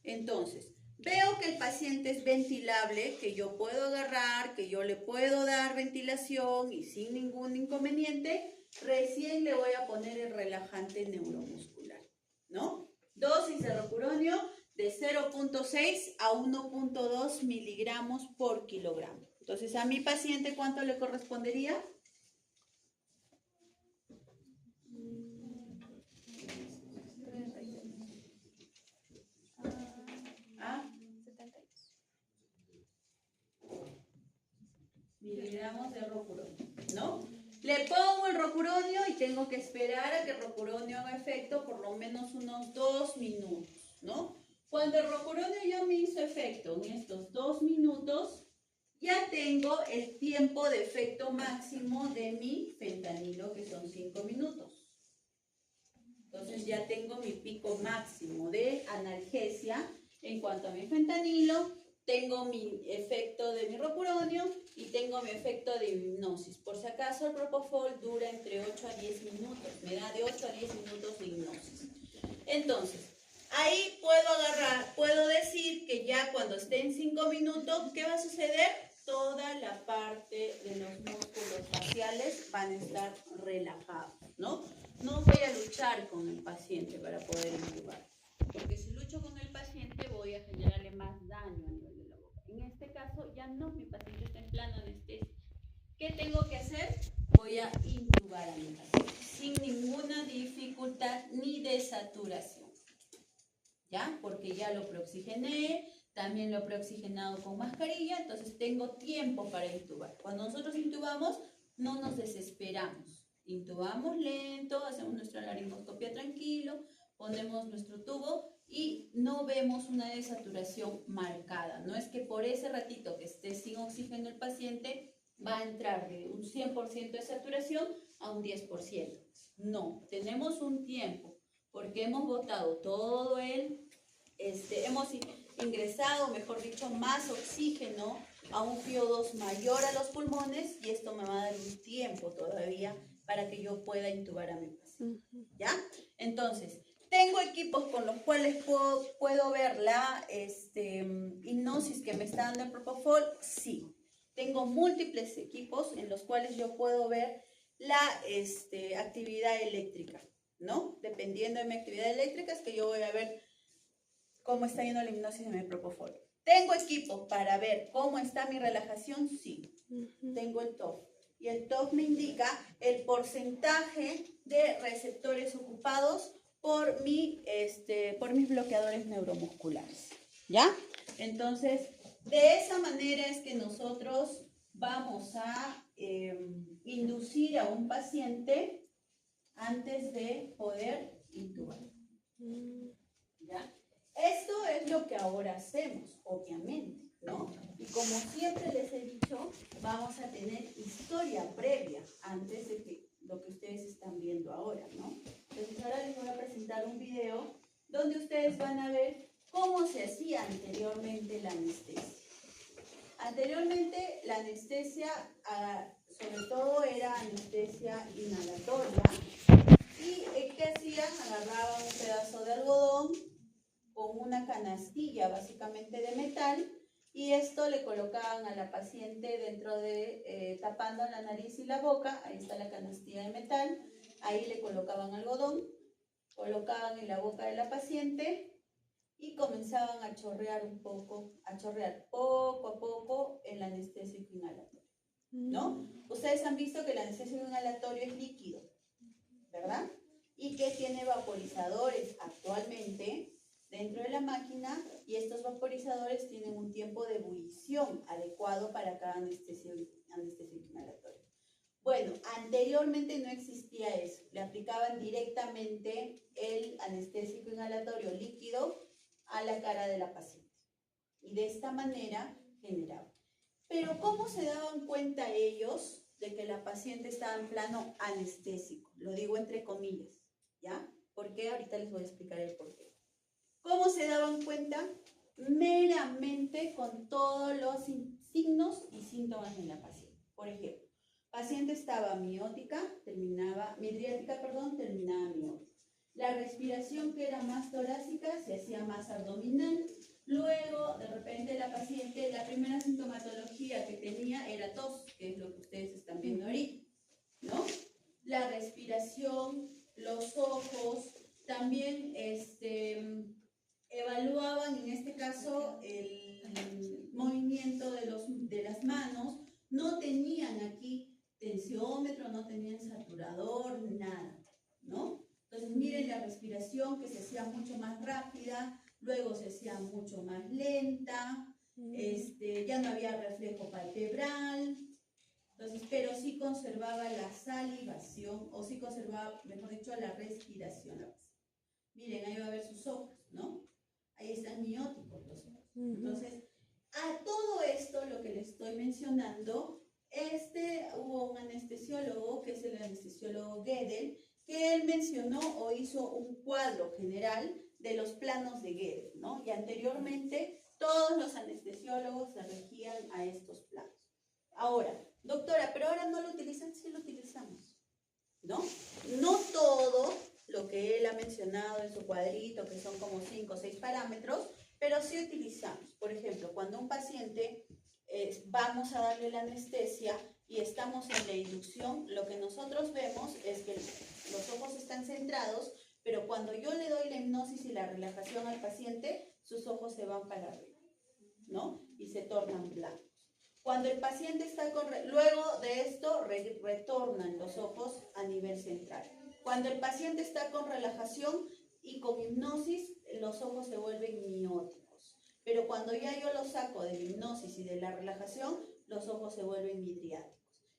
Entonces, veo que el paciente es ventilable, que yo puedo agarrar, que yo le puedo dar ventilación y sin ningún inconveniente. Recién le voy a poner el relajante neuromuscular, ¿no? Dosis de rocuronio de 0.6 a 1.2 miligramos por kilogramo. Entonces, a mi paciente, ¿cuánto le correspondería? Miligramos de rocuronio, ¿no? Le pongo el rocuronio y tengo que esperar a que el rocuronio haga efecto por lo menos unos 2 minutos, ¿no? Cuando el rocuronio ya me hizo efecto en estos 2 minutos, ya tengo el tiempo de efecto máximo de mi fentanilo, que son 5 minutos. Entonces ya tengo mi pico máximo de analgesia en cuanto a mi fentanilo, tengo mi efecto de mi rocuronio y tengo mi efecto de hipnosis. Por si acaso el propofol dura entre 8 a 10 minutos, me da de 8 a 10 minutos de hipnosis. Entonces, ahí puedo decir que ya cuando esté en 5 minutos, ¿qué va a suceder? Toda la parte de los músculos faciales van a estar relajados, ¿no? No voy a luchar con el paciente para poder intubar, porque si lucho con el paciente voy a generarle más daño a nivel de la boca. En este caso ya no, mi paciente está en plano anestesia. ¿Qué tengo que hacer? Voy a intubar a mi paciente sin ninguna dificultad ni desaturación, ¿ya? Porque ya lo preoxigené, también lo he preoxigenado con mascarilla, entonces tengo tiempo para intubar. Cuando nosotros intubamos, no nos desesperamos. Intubamos lento, hacemos nuestra laringoscopia tranquilo, ponemos nuestro tubo y no vemos una desaturación marcada. No es que por ese ratito que esté sin oxígeno el paciente va a entrar de un 100% de saturación a un 10%. No, tenemos un tiempo porque hemos botado todo hemos ingresado, mejor dicho, más oxígeno a un FiO2 mayor a los pulmones y esto me va a dar un tiempo todavía para que yo pueda intubar a mi paciente, ¿ya? Entonces, ¿tengo equipos con los cuales puedo ver la hipnosis que me está dando el propofol? Sí. Tengo múltiples equipos en los cuales yo puedo ver la actividad eléctrica, ¿no? Dependiendo de mi actividad eléctrica es que yo voy a ver cómo está yendo la hipnosis de mi propofol. ¿Tengo equipos para ver cómo está mi relajación? Sí. Tengo el TOF. Y el TOF me indica el porcentaje de receptores ocupados por mis bloqueadores neuromusculares. ¿Ya? Entonces, de esa manera es que nosotros vamos a inducir a un paciente antes de poder intubar. ¿Ya? Esto es lo que ahora hacemos, obviamente, ¿no? Y como siempre les he dicho, vamos a tener historia previa antes de que lo que ustedes están viendo ahora, ¿no? Entonces ahora les voy a presentar un video donde ustedes van a ver cómo se hacía anteriormente la anestesia. Anteriormente la anestesia, sobre todo era anestesia inhalatoria. ¿Y qué hacían? Agarraban un pedazo de algodón con una canastilla básicamente de metal y esto le colocaban a la paciente dentro de, tapando la nariz y la boca, ahí está la canastilla de metal, ahí le colocaban algodón, colocaban en la boca de la paciente y comenzaban a chorrear un poco, a chorrear poco a poco el anestésico inhalatorio, ¿no? Ustedes han visto que el anestésico inhalatorio es líquido, ¿verdad? Y que tiene vaporizadores actualmente dentro de la máquina y estos vaporizadores tienen un tiempo de ebullición adecuado para cada anestésico inhalatorio. Bueno, anteriormente no existía eso, le aplicaban directamente el anestésico inhalatorio líquido a la cara de la paciente y de esta manera generaba. Pero ¿cómo se daban cuenta ellos de que la paciente estaba en plano anestésico? Lo digo entre comillas, ¿ya? ¿Por qué? Ahorita les voy a explicar el por qué. ¿Cómo se daban cuenta? Meramente con todos los signos y síntomas en la paciente. Por ejemplo, paciente estaba midriática, terminaba miótica. La respiración que era más torácica se hacía más abdominal. Luego, de repente, la paciente, la primera sintomatología que tenía era tos, que es lo que ustedes están viendo ahorita, ¿no? La respiración, los ojos, también evaluaban en este caso el movimiento de las manos, no tenían aquí tensiómetro, no tenían saturador, nada, ¿no? Entonces miren la respiración que se hacía mucho más rápida, luego se hacía mucho más lenta, ya no había reflejo palpebral, entonces, pero sí sí conservaba la salivación, o sí conservaba, mejor dicho, la respiración a base. Miren, ahí va a ver sus ojos, ¿no? Ahí están mióticos los ojos. Entonces, a todo esto, lo que les estoy mencionando, hubo un anestesiólogo, que es el anestesiólogo Gödel, que él mencionó o hizo un cuadro general de los planos de Gödel, ¿no? Y anteriormente todos los anestesiólogos se regían a estos planos. Ahora, doctora, pero ahora no lo utilizan, sí lo utilizamos, ¿no? No todo lo que él ha mencionado en su cuadrito, que son como 5 o 6 parámetros, pero sí utilizamos. Por ejemplo, cuando un paciente vamos a darle la anestesia y estamos en la inducción, lo que nosotros vemos es que los ojos están centrados, pero cuando yo le doy la hipnosis y la relajación al paciente, sus ojos se van para arriba, ¿no? Y se tornan blancos. Cuando el paciente está luego de esto, retornan los ojos a nivel central. Cuando el paciente está con relajación y con hipnosis, los ojos se vuelven mióticos. Pero cuando ya yo los saco de la hipnosis y de la relajación, los ojos se vuelven vidriáticos.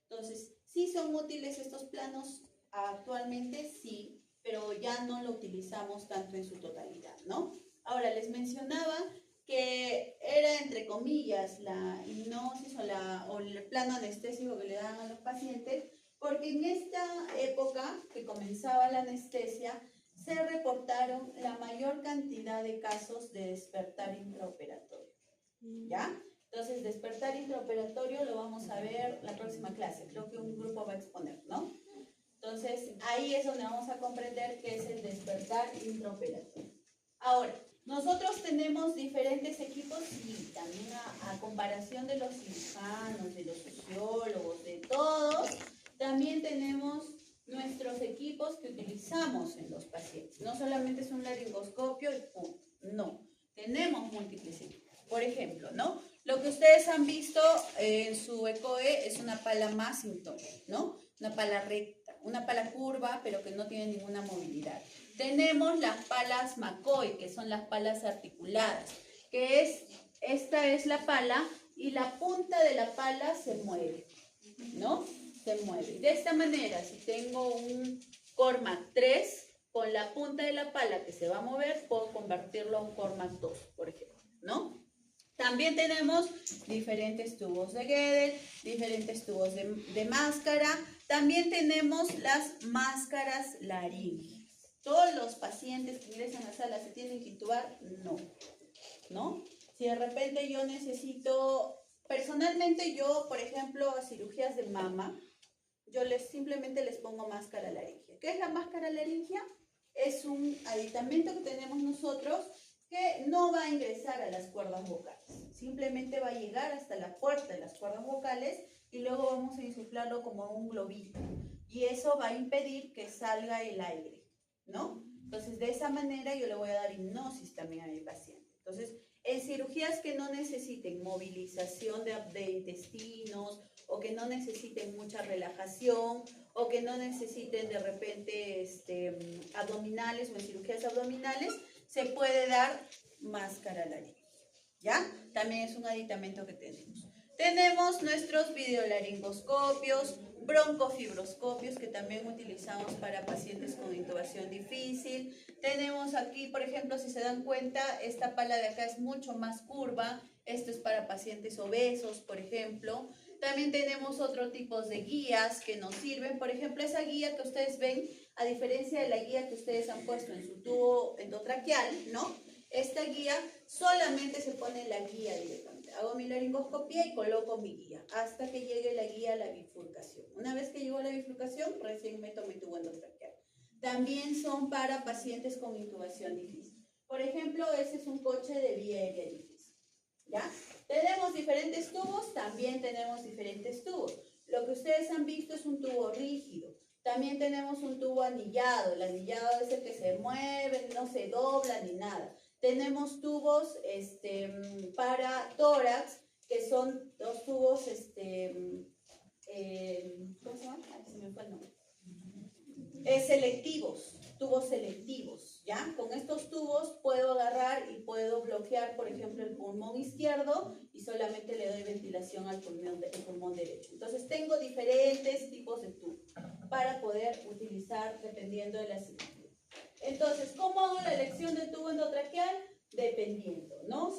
Entonces, ¿sí son útiles estos planos actualmente? Sí, pero ya no lo utilizamos tanto en su totalidad, ¿no? Ahora, les mencionaba que era, entre comillas, la hipnosis o el plano anestésico que le dan a los pacientes, porque en esta época que comenzaba la anestesia, se reportaron la mayor cantidad de casos de despertar intraoperatorio, ¿ya? Entonces, despertar intraoperatorio lo vamos a ver la próxima clase, creo que un grupo va a exponer, ¿no? Entonces, ahí es donde vamos a comprender qué es el despertar intraoperatorio. Ahora, nosotros tenemos diferentes equipos y también a comparación de los cirujanos, de los fisiólogos, de todos, también tenemos nuestros equipos que utilizamos en los pacientes. No solamente es un laringoscopio y pum, no. Tenemos múltiples equipos. Por ejemplo, ¿no? Lo que ustedes han visto en su ECOE es una pala Massington, ¿no? Una pala recta, una pala curva, pero que no tiene ninguna movilidad. Tenemos las palas McCoy, que son las palas articuladas, esta es la pala y la punta de la pala se mueve, ¿no? Se mueve. De esta manera, si tengo un Cormac 3, con la punta de la pala que se va a mover, puedo convertirlo a un Cormac 2, por ejemplo, ¿no? También tenemos diferentes tubos de Gödel, diferentes tubos de máscara. También tenemos las máscaras laríngeas. ¿Todos los pacientes que ingresan a la sala se tienen que intubar? No, ¿no? Si de repente yo necesito, personalmente yo, por ejemplo, a cirugías de mama, yo simplemente les pongo máscara laringea. ¿Qué es la máscara laringea? Es un aditamento que tenemos nosotros que no va a ingresar a las cuerdas vocales. Simplemente va a llegar hasta la puerta de las cuerdas vocales y luego vamos a insuflarlo como un globito. Y eso va a impedir que salga el aire, ¿no? Entonces, de esa manera yo le voy a dar hipnosis también a mi paciente. Entonces, en cirugías que no necesiten movilización de intestinos o que no necesiten mucha relajación o que no necesiten de repente abdominales o en cirugías abdominales, se puede dar máscara laringea, ¿ya? También es un aditamento que tenemos. Tenemos nuestros videolaringoscopios, broncofibroscopios que también utilizamos para pacientes con intubación difícil. Tenemos aquí, por ejemplo, si se dan cuenta, esta pala de acá es mucho más curva. Esto es para pacientes obesos, por ejemplo. También tenemos otro tipo de guías que nos sirven. Por ejemplo, esa guía que ustedes ven, a diferencia de la guía que ustedes han puesto en su tubo endotraqueal, ¿no? Esta guía solamente se pone la guía directamente. Hago mi laringoscopía y coloco mi guía hasta que llegue la guía a la bifurcación. Una vez que llegó a la bifurcación, recién meto mi tubo endotraqueal. También son para pacientes con intubación difícil. Por ejemplo, ese es un coche de vía aérea difícil, ¿ya? Tenemos diferentes tubos, también tenemos diferentes tubos. Lo que ustedes han visto es un tubo rígido. También tenemos un tubo anillado. El anillado es el que se mueve, no se dobla ni nada. Tenemos tubos para tórax, que son dos tubos, ¿cómo se llama? Ay, se me fue el nombre. Selectivos, tubos selectivos, ¿ya? Con estos tubos puedo agarrar y puedo bloquear, por ejemplo, el pulmón izquierdo y solamente le doy ventilación al pulmón derecho. Entonces tengo diferentes tipos de tubo para poder utilizar dependiendo de la cirugía. Entonces, ¿cómo hago la elección del tubo endotraqueal? Dependiendo, ¿no?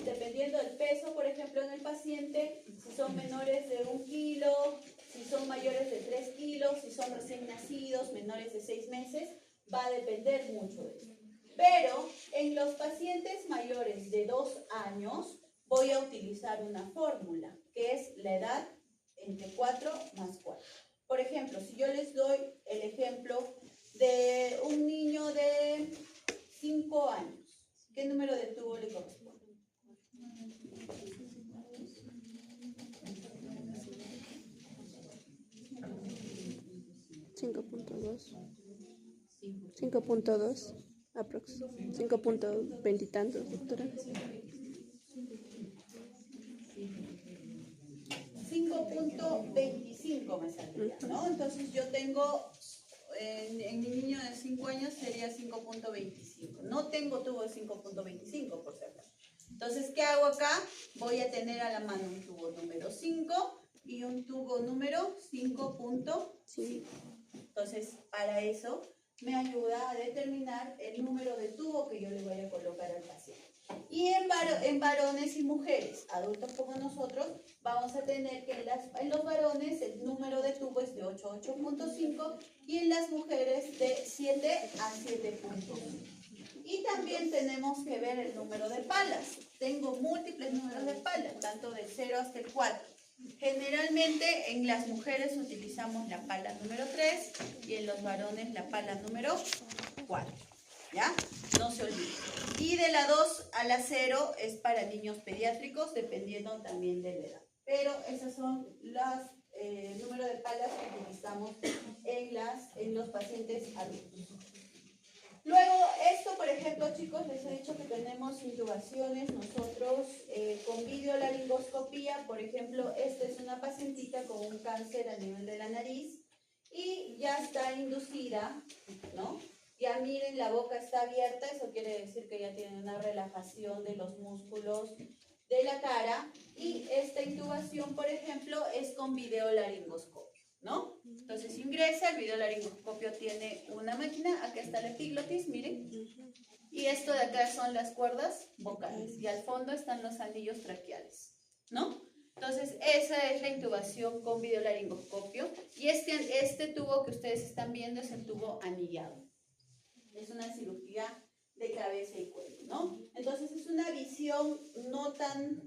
Dependiendo del peso, por ejemplo, en el paciente, si son menores de 1 kilo, si son mayores de 3 kilos, si son recién nacidos, menores de 6 meses, va a depender mucho de eso. Pero en los pacientes mayores de 2 años, voy a utilizar una fórmula, que es la edad entre 4 más 4. Por ejemplo, si yo les doy el ejemplo de un niño de 5 años, ¿qué número de tubo le corresponde? 5.2. 5.2 aprox. 5.20 y tantos, doctora. 5.25 me saldría, ¿no? Entonces yo tengo, en mi niño de 5 años sería 5.25. No tengo tubo de 5.25, por cierto. Entonces, ¿qué hago acá? Voy a tener a la mano un tubo número 5 y un tubo número 5.5. Entonces, para eso me ayuda a determinar el número de tubo que yo le voy a colocar al paciente. Y en varones y mujeres, adultos como nosotros, vamos a tener que en los varones el número de tubo es de 8 a 8.5 y en las mujeres de 7 a 7.5. Y también tenemos que ver el número de palas. Tengo múltiples números de palas, tanto del 0 hasta el 4. Generalmente en las mujeres utilizamos la pala número 3 y en los varones la pala número 4. ¿Ya? No se olviden. Y de la 2 a la 0 es para niños pediátricos, dependiendo también de la edad. Pero esos son los números de palas que utilizamos en los pacientes adultos. Luego, esto, por ejemplo, chicos, les he dicho que tenemos intubaciones nosotros con videolaringoscopía. Por ejemplo, esta es una pacientita con un cáncer a nivel de la nariz y ya está inducida, ¿no? Ya miren, la boca está abierta, eso quiere decir que ya tiene una relajación de los músculos de la cara. Y esta intubación, por ejemplo, es con videolaringoscopio, ¿no? Entonces ingresa, el videolaringoscopio tiene una máquina, acá está la epiglotis, miren, y esto de acá son las cuerdas vocales, y al fondo están los anillos traqueales, ¿no? Entonces esa es la intubación con videolaringoscopio, y este tubo que ustedes están viendo es el tubo anillado. Es una cirugía de cabeza y cuello, ¿no? Entonces es una visión no tan,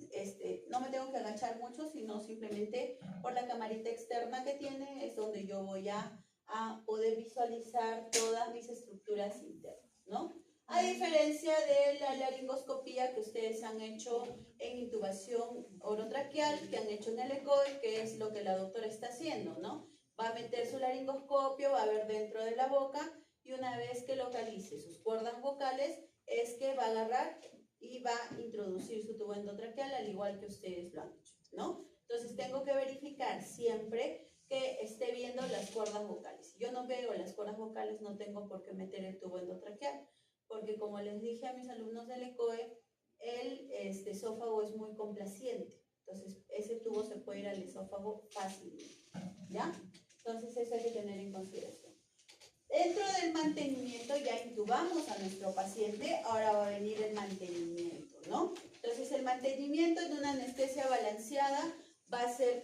no me tengo que agachar mucho, sino simplemente por la camarita externa que tiene es donde yo voy a poder visualizar todas mis estructuras internas, ¿no? A diferencia de la laringoscopía que ustedes han hecho en intubación orotraqueal, que han hecho en el ECOE, que es lo que la doctora está haciendo, ¿no? Va a meter su laringoscopio, va a ver dentro de la boca, y una vez que localice sus cuerdas vocales, es que va a agarrar y va a introducir su tubo endotraqueal, al igual que ustedes lo han hecho, ¿no? Entonces tengo que verificar siempre que esté viendo las cuerdas vocales. Si yo no veo las cuerdas vocales, no tengo por qué meter el tubo endotraqueal, porque como les dije a mis alumnos del ECOE, el esófago es muy complaciente. Entonces ese tubo se puede ir al esófago fácilmente, ¿ya? Entonces eso hay que tener en consideración. Dentro del mantenimiento ya intubamos a nuestro paciente, ahora va a venir el mantenimiento, ¿no? Entonces el mantenimiento en una anestesia balanceada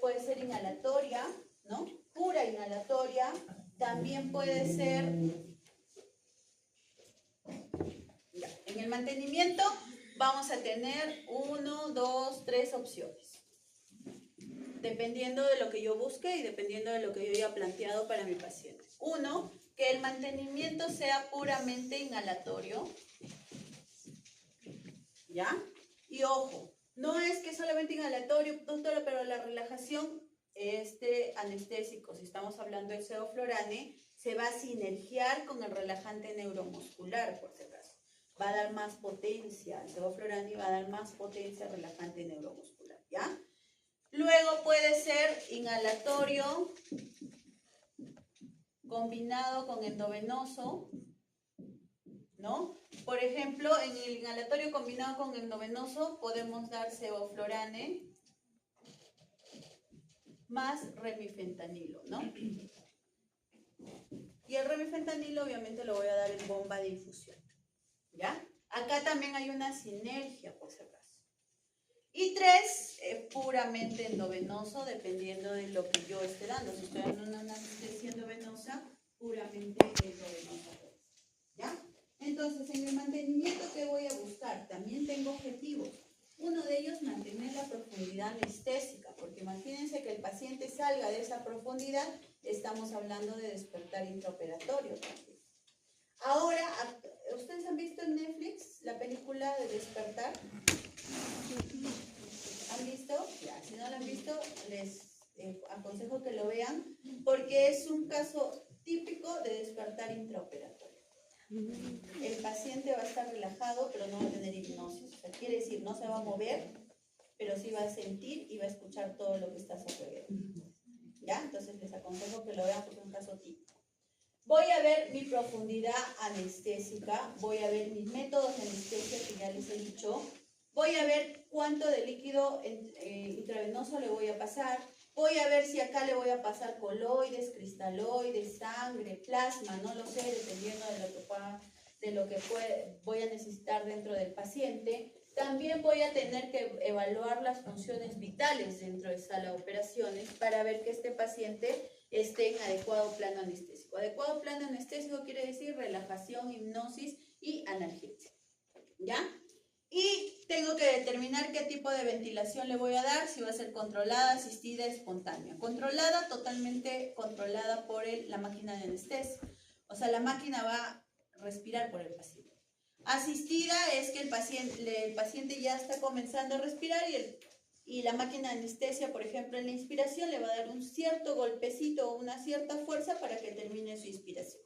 puede ser inhalatoria, ¿no? Pura inhalatoria, también puede ser... En el mantenimiento vamos a tener 1, 2, 3 opciones, dependiendo de lo que yo busque y dependiendo de lo que yo haya planteado para mi paciente. 1, que el mantenimiento sea puramente inhalatorio, ¿ya? Y ojo, no es que solamente inhalatorio, doctora, pero la relajación, anestésico, si estamos hablando del sevoflurane, se va a sinergiar con el relajante neuromuscular, por si acaso. Va a dar más potencia, el sevoflurane va a dar más potencia al relajante neuromuscular, ¿ya? Luego puede ser inhalatorio combinado con endovenoso, ¿no? Por ejemplo, en el inhalatorio combinado con el endovenoso podemos dar sevoflurane más remifentanilo, ¿no? Y el remifentanilo obviamente lo voy a dar en bomba de infusión, ¿ya? Acá también hay una sinergia, por si acaso. Y 3, puramente endovenoso, dependiendo de lo que yo esté dando. Si estoy dando una anestesia endovenosa, puramente endovenosa. ¿Ya? Entonces, en el mantenimiento, ¿qué voy a buscar? También tengo objetivos. Uno de ellos, mantener la profundidad anestésica, porque imagínense que el paciente salga de esa profundidad, estamos hablando de despertar intraoperatorio también. Ahora, ¿ustedes han visto en Netflix la película de Despertar? ¿Han visto? Ya, si no la han visto, les aconsejo que lo vean, porque es un caso típico de despertar intraoperatorio. El paciente va a estar relajado, pero no va a tener hipnosis. O sea, quiere decir, no se va a mover, pero sí va a sentir y va a escuchar todo lo que está a su alrededor. ¿Ya? Entonces les aconsejo que lo vean porque es un caso típico. Voy a ver mi profundidad anestésica, voy a ver mis métodos de anestesia que ya les he dicho, voy a ver cuánto de líquido intravenoso le voy a pasar, voy a ver si acá le voy a pasar coloides, cristaloides, sangre, plasma, no lo sé, dependiendo de lo que voy a necesitar dentro del paciente. También voy a tener que evaluar las funciones vitales dentro de sala de operaciones para ver que este paciente esté en adecuado plano anestésico. Adecuado plano anestésico quiere decir relajación, hipnosis y analgesia. ¿Ya? Y tengo que determinar qué tipo de ventilación le voy a dar, si va a ser controlada, asistida, espontánea. Controlada, totalmente controlada por la máquina de anestesia. O sea, la máquina va a respirar por el paciente. Asistida es que el paciente ya está comenzando a respirar y la máquina de anestesia, por ejemplo, en la inspiración le va a dar un cierto golpecito o una cierta fuerza para que termine su inspiración,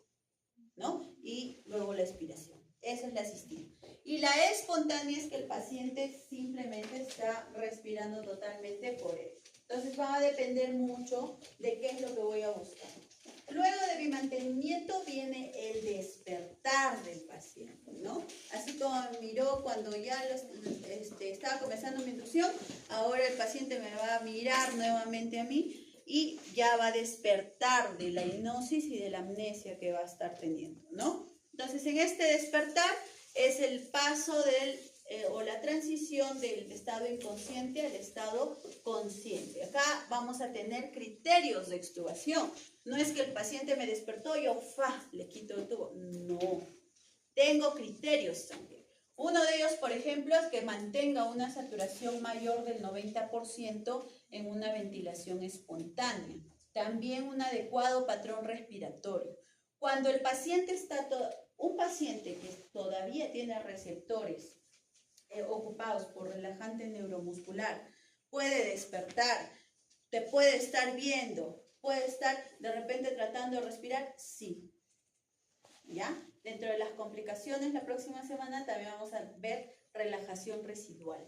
¿no? Y luego la expiración. Esa es la asistida. Y la espontánea es que el paciente simplemente está respirando totalmente por él. Entonces va a depender mucho de qué es lo que voy a buscar. Luego de mi mantenimiento viene el despertar del paciente, ¿no? Así como miró cuando ya estaba comenzando mi inducción, ahora el paciente me va a mirar nuevamente a mí y ya va a despertar de la hipnosis y de la amnesia que va a estar teniendo, ¿no? Entonces, en este despertar es el paso o la transición del estado inconsciente al estado consciente. Acá vamos a tener criterios de extubación. No es que el paciente me despertó y yo le quito el tubo. No. Tengo criterios también. Uno de ellos, por ejemplo, es que mantenga una saturación mayor del 90% en una ventilación espontánea. También un adecuado patrón respiratorio. Cuando el paciente un paciente que todavía tiene receptores ocupados por relajante neuromuscular, puede despertar, te puede estar viendo, puede estar de repente tratando de respirar, sí. ¿Ya? Dentro de las complicaciones, la próxima semana también vamos a ver relajación residual,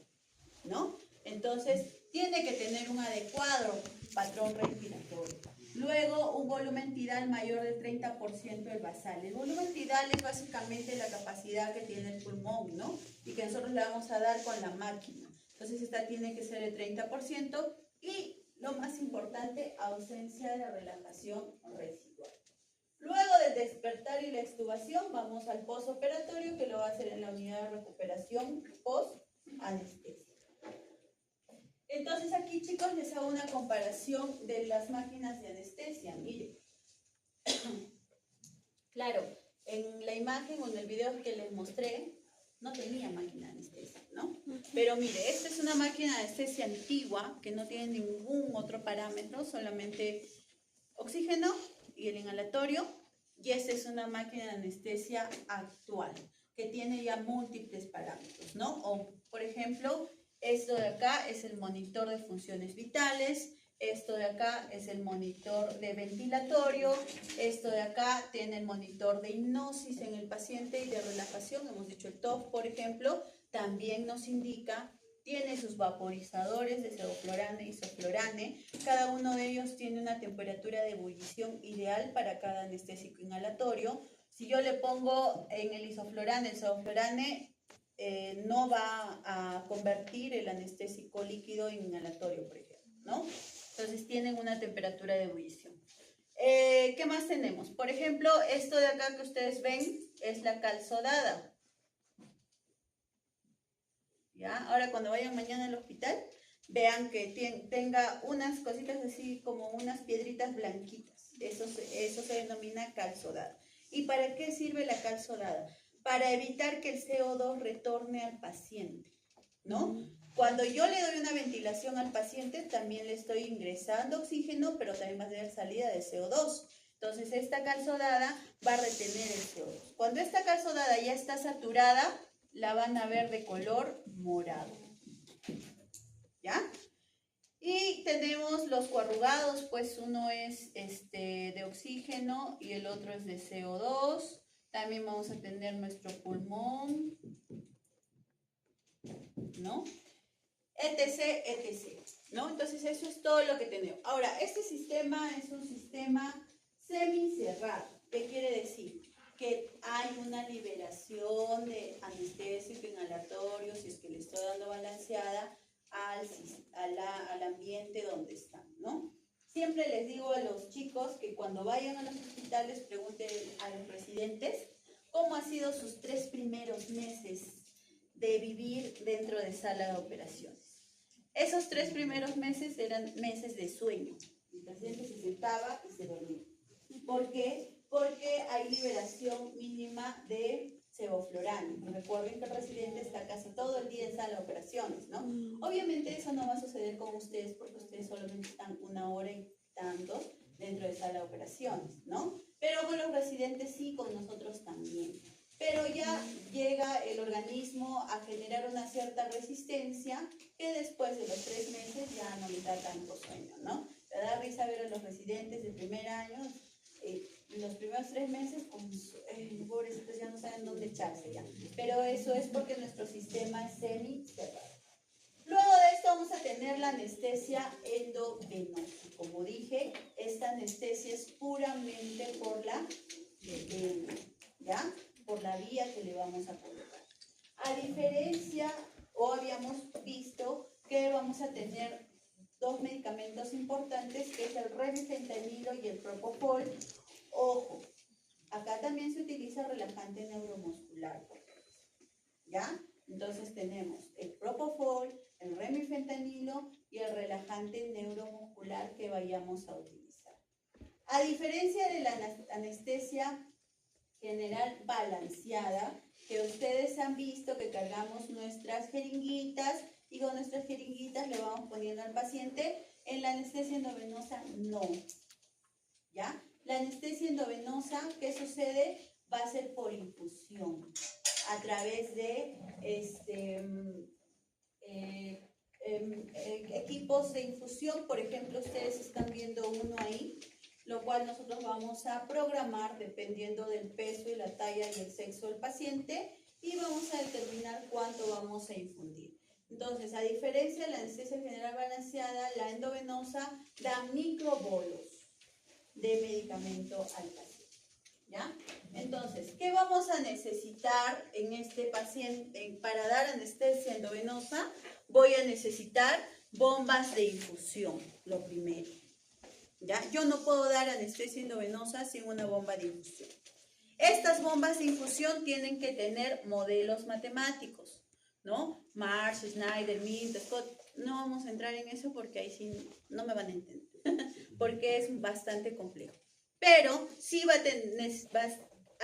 ¿no? Entonces, tiene que tener un adecuado patrón respiratorio. Luego, un volumen tidal mayor del 30% del basal. El volumen tidal es básicamente la capacidad que tiene el pulmón, ¿no? Y que nosotros le vamos a dar con la máquina. Entonces, esta tiene que ser el 30%. Y, lo más importante, ausencia de relajación residual. Luego del despertar y la extubación, vamos al postoperatorio, que lo va a hacer en la unidad de recuperación post-anestesia. Entonces aquí, chicos, les hago una comparación de las máquinas de anestesia. Miren, claro, en la imagen o en el video que les mostré, no tenía máquina de anestesia, ¿no? Pero mire, esta es una máquina de anestesia antigua que no tiene ningún otro parámetro, solamente oxígeno y el inhalatorio. Y esta es una máquina de anestesia actual que tiene ya múltiples parámetros, ¿no? O, por ejemplo, esto de acá es el monitor de funciones vitales, esto de acá es el monitor de ventilatorio, esto de acá tiene el monitor de hipnosis en el paciente y de relajación, hemos dicho el TOF, por ejemplo, también nos indica, tiene sus vaporizadores de sevoflurane y isoflurane, cada uno de ellos tiene una temperatura de ebullición ideal para cada anestésico inhalatorio, Si yo le pongo en el isoflurane, el sevoflurane no va a convertir el anestésico líquido en inhalatorio, por ejemplo, ¿no? Entonces tienen una temperatura de ebullición. ¿Qué más tenemos? Por ejemplo, esto de acá que ustedes ven es la cal sodada. ¿Ya? Ahora cuando vayan mañana al hospital, vean que tenga unas cositas así como unas piedritas blanquitas. Eso se denomina cal sodada. ¿Y para qué sirve la cal sodada? Para evitar que el CO2 retorne al paciente, ¿no? Cuando yo le doy una ventilación al paciente, también le estoy ingresando oxígeno, pero también va a tener salida de CO2. Entonces, esta cal sodada va a retener el CO2. Cuando esta cal sodada ya está saturada, la van a ver de color morado. ¿Ya? Y tenemos los coarrugados, pues uno es de oxígeno y el otro es de CO2. También vamos a tener nuestro pulmón, ¿no? Etc, etc, ¿no? Entonces eso es todo lo que tenemos. Ahora, este sistema es un sistema semicerrado. ¿Qué quiere decir? Que hay una liberación de anestésico inhalatorio, si es que le estoy dando balanceada, al ambiente donde están, ¿no? Siempre les digo a los chicos que cuando vayan a los hospitales pregunten a los residentes cómo han sido sus 3 primeros meses de vivir dentro de sala de operaciones. Esos 3 primeros meses eran meses de sueño. El paciente se sentaba y se dormía. ¿Por qué? Porque hay liberación mínima de sevoflurane. Y recuerden que el residente está casi todo el día en sala de operaciones, ¿no? Obviamente eso no va a suceder con ustedes porque ustedes solamente están 1 hora y tanto dentro de sala de operaciones, ¿no? Pero con los residentes sí, con nosotros también. Pero ya llega el organismo a generar una cierta resistencia que después de los 3 meses ya no les da tanto sueño, ¿no? Me da risa ver a los residentes de primer año, los primeros 3 meses, pobrecitos ya no saben dónde echarse ya. Pero eso es porque nuestro sistema es semi-cerrado. Luego de esto vamos a tener la anestesia endovenosa. Como dije, esta anestesia es puramente por la vena, ¿ya? Por la vía que le vamos a colocar. A diferencia, o habíamos visto que vamos a tener 2 medicamentos importantes, que es el remifentanilo y el propofol. Ojo, acá también se utiliza relajante neuromuscular, ¿ya? Entonces tenemos el propofol, el remifentanilo y el relajante neuromuscular que vayamos a utilizar. A diferencia de la anestesia general balanceada, que ustedes han visto que cargamos nuestras jeringuitas y con nuestras jeringuitas le vamos poniendo al paciente, en la anestesia endovenosa no, ¿ya? La anestesia endovenosa, ¿qué sucede? Va a ser por infusión, a través de equipos de infusión. Por ejemplo, ustedes están viendo uno ahí, lo cual nosotros vamos a programar dependiendo del peso y la talla y el sexo del paciente y vamos a determinar cuánto vamos a infundir. Entonces, a diferencia de la anestesia general balanceada, la endovenosa da microbolos de medicamento al paciente, ¿ya? Entonces, ¿qué vamos a necesitar en este paciente? Para dar anestesia endovenosa, voy a necesitar bombas de infusión, lo primero, ¿ya? Yo no puedo dar anestesia endovenosa sin una bomba de infusión. Estas bombas de infusión tienen que tener modelos matemáticos, ¿no? Marsh, Snyder, Mint, Scott. No vamos a entrar en eso porque ahí sí no me van a entender, porque es bastante complejo. Pero sí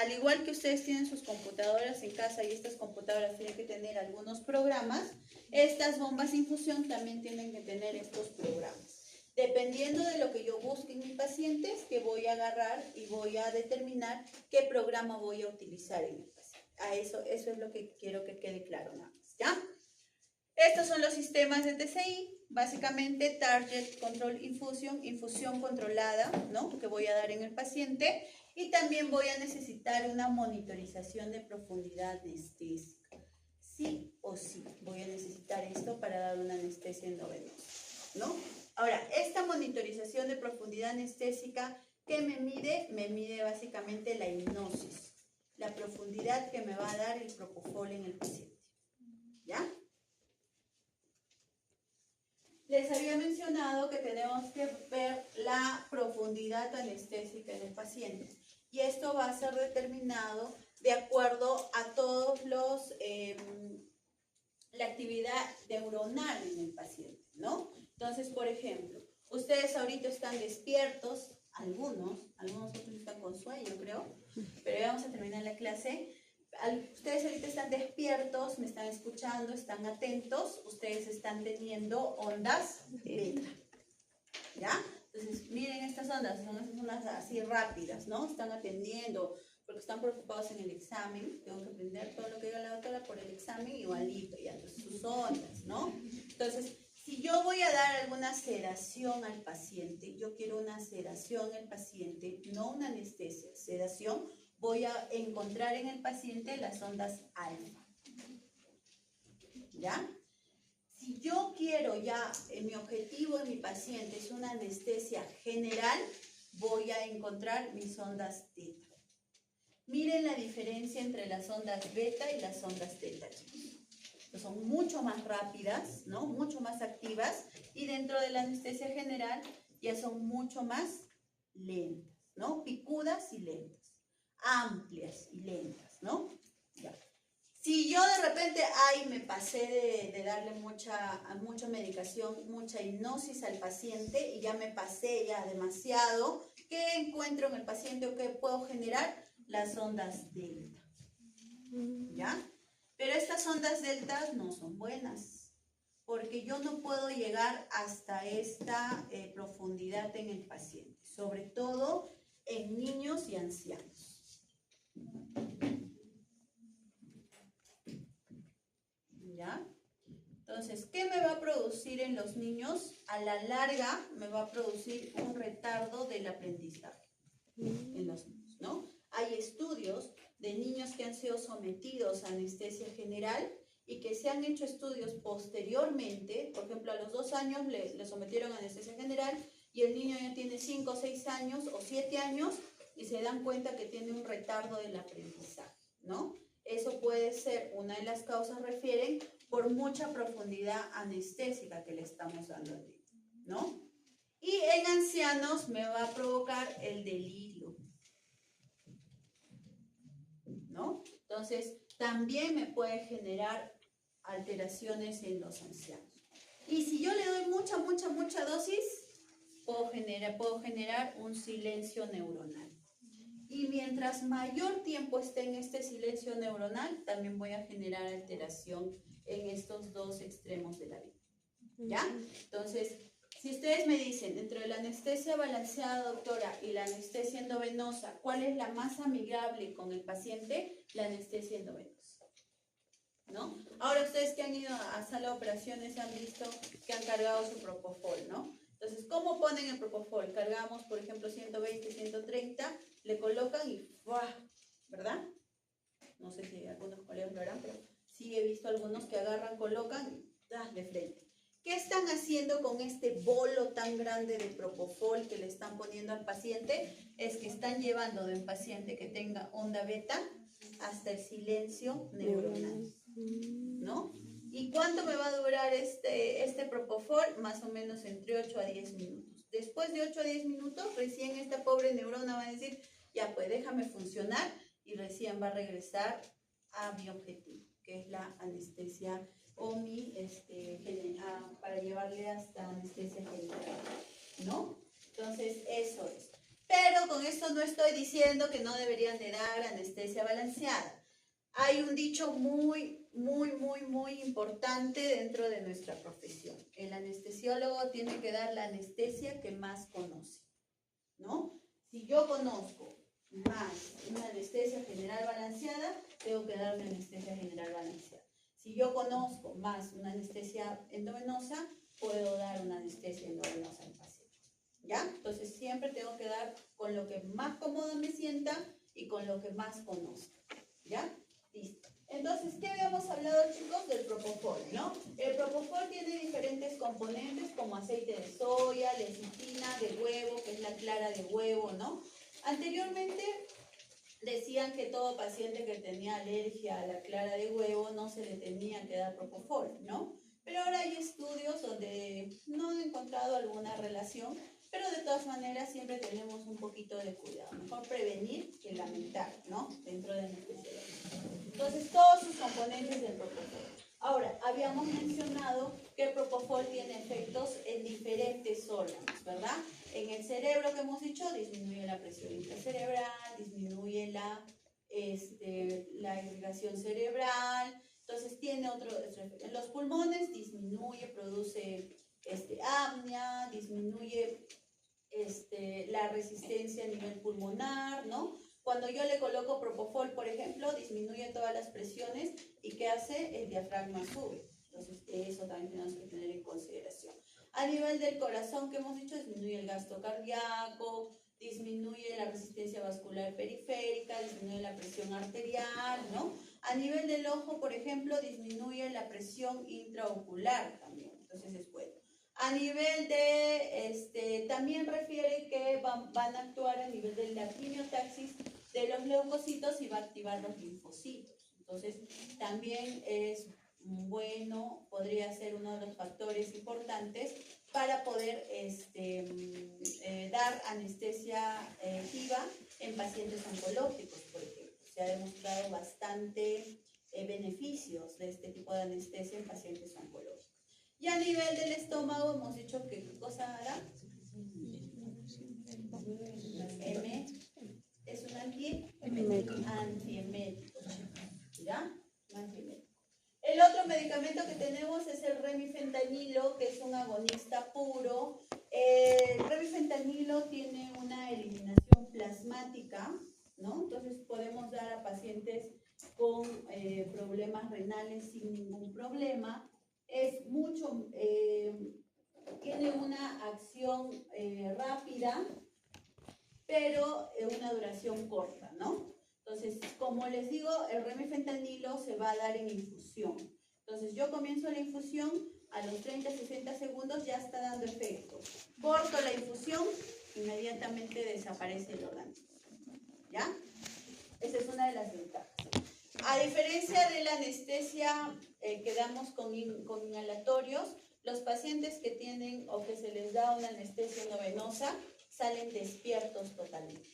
al igual que ustedes tienen sus computadoras en casa y estas computadoras tienen que tener algunos programas, estas bombas de infusión también tienen que tener estos programas. Dependiendo de lo que yo busque en mis pacientes, que voy a agarrar y voy a determinar qué programa voy a utilizar en el paciente. Eso es lo que quiero que quede claro nada más, ¿ya? Estos son los sistemas de TCI, básicamente Target Control Infusion, infusión controlada, ¿no? Que voy a dar en el paciente, y también voy a necesitar una monitorización de profundidad anestésica. Sí o sí, voy a necesitar esto para dar una anestesia endovenosa, ¿no? Ahora, esta monitorización de profundidad anestésica, ¿qué me mide? Me mide básicamente la hipnosis, la profundidad que me va a dar el propofol en el paciente. ¿Ya? Les había mencionado que tenemos que ver la profundidad anestésica en el paciente. Y esto va a ser determinado de acuerdo a todos los, la actividad neuronal en el paciente, ¿no? Entonces, por ejemplo, ustedes ahorita están despiertos, algunos otros están con sueño, creo, pero ya vamos a terminar la clase. Ustedes ahorita están despiertos, me están escuchando, están atentos, ustedes están teniendo ondas beta, ¿ya? Entonces, miren estas ondas, son estas ondas así rápidas, ¿no? Están atendiendo, porque están preocupados en el examen, tengo que aprender todo lo que diga la doctora por el examen, igualito, ya, entonces sus ondas, ¿no? Entonces, si yo voy a dar alguna sedación al paciente, yo quiero una sedación al paciente, no una anestesia, sedación, voy a encontrar en el paciente las ondas alfa, ¿ya? Si yo quiero ya, mi objetivo en mi paciente es una anestesia general, voy a encontrar mis ondas teta. Miren la diferencia entre las ondas beta y las ondas teta, chicos. Son mucho más rápidas, ¿no? Mucho más activas, y dentro de la anestesia general ya son mucho más lentas, ¿no? Picudas y lentas, amplias y lentas, ¿no? Ya. Si yo de repente, me pasé de darle mucha medicación, mucha hipnosis al paciente y ya me pasé ya demasiado, ¿qué encuentro en el paciente o qué puedo generar? Las ondas delta, ¿ya? Pero estas ondas delta no son buenas, porque yo no puedo llegar hasta esta profundidad en el paciente, sobre todo en niños y ancianos. ¿Ya? Entonces, ¿qué me va a producir en los niños? A la larga me va a producir un retardo del aprendizaje en los niños, ¿no? Hay estudios de niños que han sido sometidos a anestesia general y que se han hecho estudios posteriormente, por ejemplo, a los 2 años le sometieron a anestesia general y el niño ya tiene 5, 6 años o 7 años y se dan cuenta que tiene un retardo del aprendizaje, ¿no? Eso puede ser, una de las causas refieren por mucha profundidad anestésica que le estamos dando al niño, ¿no? Y en ancianos me va a provocar el delirio, ¿no? Entonces, también me puede generar alteraciones en los ancianos. Y si yo le doy mucha dosis, puedo generar un silencio neuronal. Y mientras mayor tiempo esté en este silencio neuronal, también voy a generar alteración en estos dos extremos de la vida. ¿Ya? Entonces, si ustedes me dicen, entre la anestesia balanceada, doctora, y la anestesia endovenosa, ¿cuál es la más amigable con el paciente? La anestesia endovenosa, ¿no? Ahora ustedes que han ido a sala de operaciones han visto que han cargado su propofol, ¿no? Entonces, ¿cómo ponen el propofol? Cargamos, por ejemplo, 120, 130, le colocan y ¡fua! ¿Verdad? No sé si algunos colegas lo harán, pero sí he visto algunos que agarran, colocan y de frente. ¿Qué están haciendo con este bolo tan grande de propofol que le están poniendo al paciente? Es que están llevando de un paciente que tenga onda beta hasta el silencio neuronal, ¿no? ¿Y cuánto me va a durar este propofol? Más o menos entre 8 a 10 minutos. Después de 8 a 10 minutos, recién esta pobre neurona va a decir, ya pues déjame funcionar, y recién va a regresar a mi objetivo, que es la anestesia OMI, para llevarle hasta anestesia general, ¿no? Entonces, eso es. Pero con esto no estoy diciendo que no deberían de dar anestesia balanceada. Hay un dicho muy importante dentro de nuestra profesión. El anestesiólogo tiene que dar la anestesia que más conoce, ¿no? Si yo conozco más una anestesia general balanceada, tengo que dar una anestesia general balanceada. Si yo conozco más una anestesia endovenosa, puedo dar una anestesia endovenosa al paciente, ¿ya? Entonces siempre tengo que dar con lo que más cómodo me sienta y con lo que más conozco, ¿ya? Listo. Entonces, ¿qué habíamos hablado, chicos? Del propofol, ¿no? El propofol tiene diferentes componentes como aceite de soya, lecitina de huevo, que es la clara de huevo, ¿no? Anteriormente decían que todo paciente que tenía alergia a la clara de huevo no se le tenía que dar propofol, ¿no? Pero ahora hay estudios donde no han encontrado alguna relación, pero de todas maneras siempre tenemos un poquito de cuidado. Mejor prevenir que lamentar, ¿no? Dentro de nuestro cerebro. Entonces, todos sus componentes del propofol. Ahora, habíamos mencionado que el propofol tiene efectos en diferentes órganos, ¿verdad? En el cerebro, que hemos dicho, disminuye la presión intracerebral, disminuye la irrigación cerebral. Entonces, tiene otro efecto. En los pulmones disminuye, produce apnea, disminuye la resistencia a nivel pulmonar, ¿no? Cuando yo le coloco propofol, por ejemplo, disminuye todas las presiones y ¿qué hace? El diafragma sube. Entonces, eso también tenemos que tener en consideración. A nivel del corazón, que hemos dicho, disminuye el gasto cardíaco, disminuye la resistencia vascular periférica, disminuye la presión arterial, ¿no? A nivel del ojo, por ejemplo, disminuye la presión intraocular también. Entonces, es bueno. A nivel de, también refiere que van a actuar a nivel de la quimiotaxis de los leucocitos y va a activar los linfocitos. Entonces, también es bueno, podría ser uno de los factores importantes para poder dar anestesia activa en pacientes oncológicos, por ejemplo. Se ha demostrado bastante beneficios de este tipo de anestesia en pacientes oncológicos. Y a nivel del estómago hemos dicho que ¿qué cosa hará? M es un antiemético. ¿Ya? Antiemético. El otro medicamento que tenemos es el remifentanilo, que es un agonista puro. El remifentanilo tiene una eliminación plasmática, ¿no? Entonces podemos dar a pacientes con problemas renales sin ningún problema. Es mucho, tiene una acción rápida, pero una duración corta, ¿no? Entonces, como les digo, el remifentanilo se va a dar en infusión. Entonces, yo comienzo la infusión, a los 30-60 segundos ya está dando efecto. Corto la infusión, inmediatamente desaparece el organismo. ¿Ya? Esa es una de las ventajas. A diferencia de la anestesia que damos con inhalatorios, los pacientes que tienen o que se les da una anestesia endovenosa salen despiertos totalmente.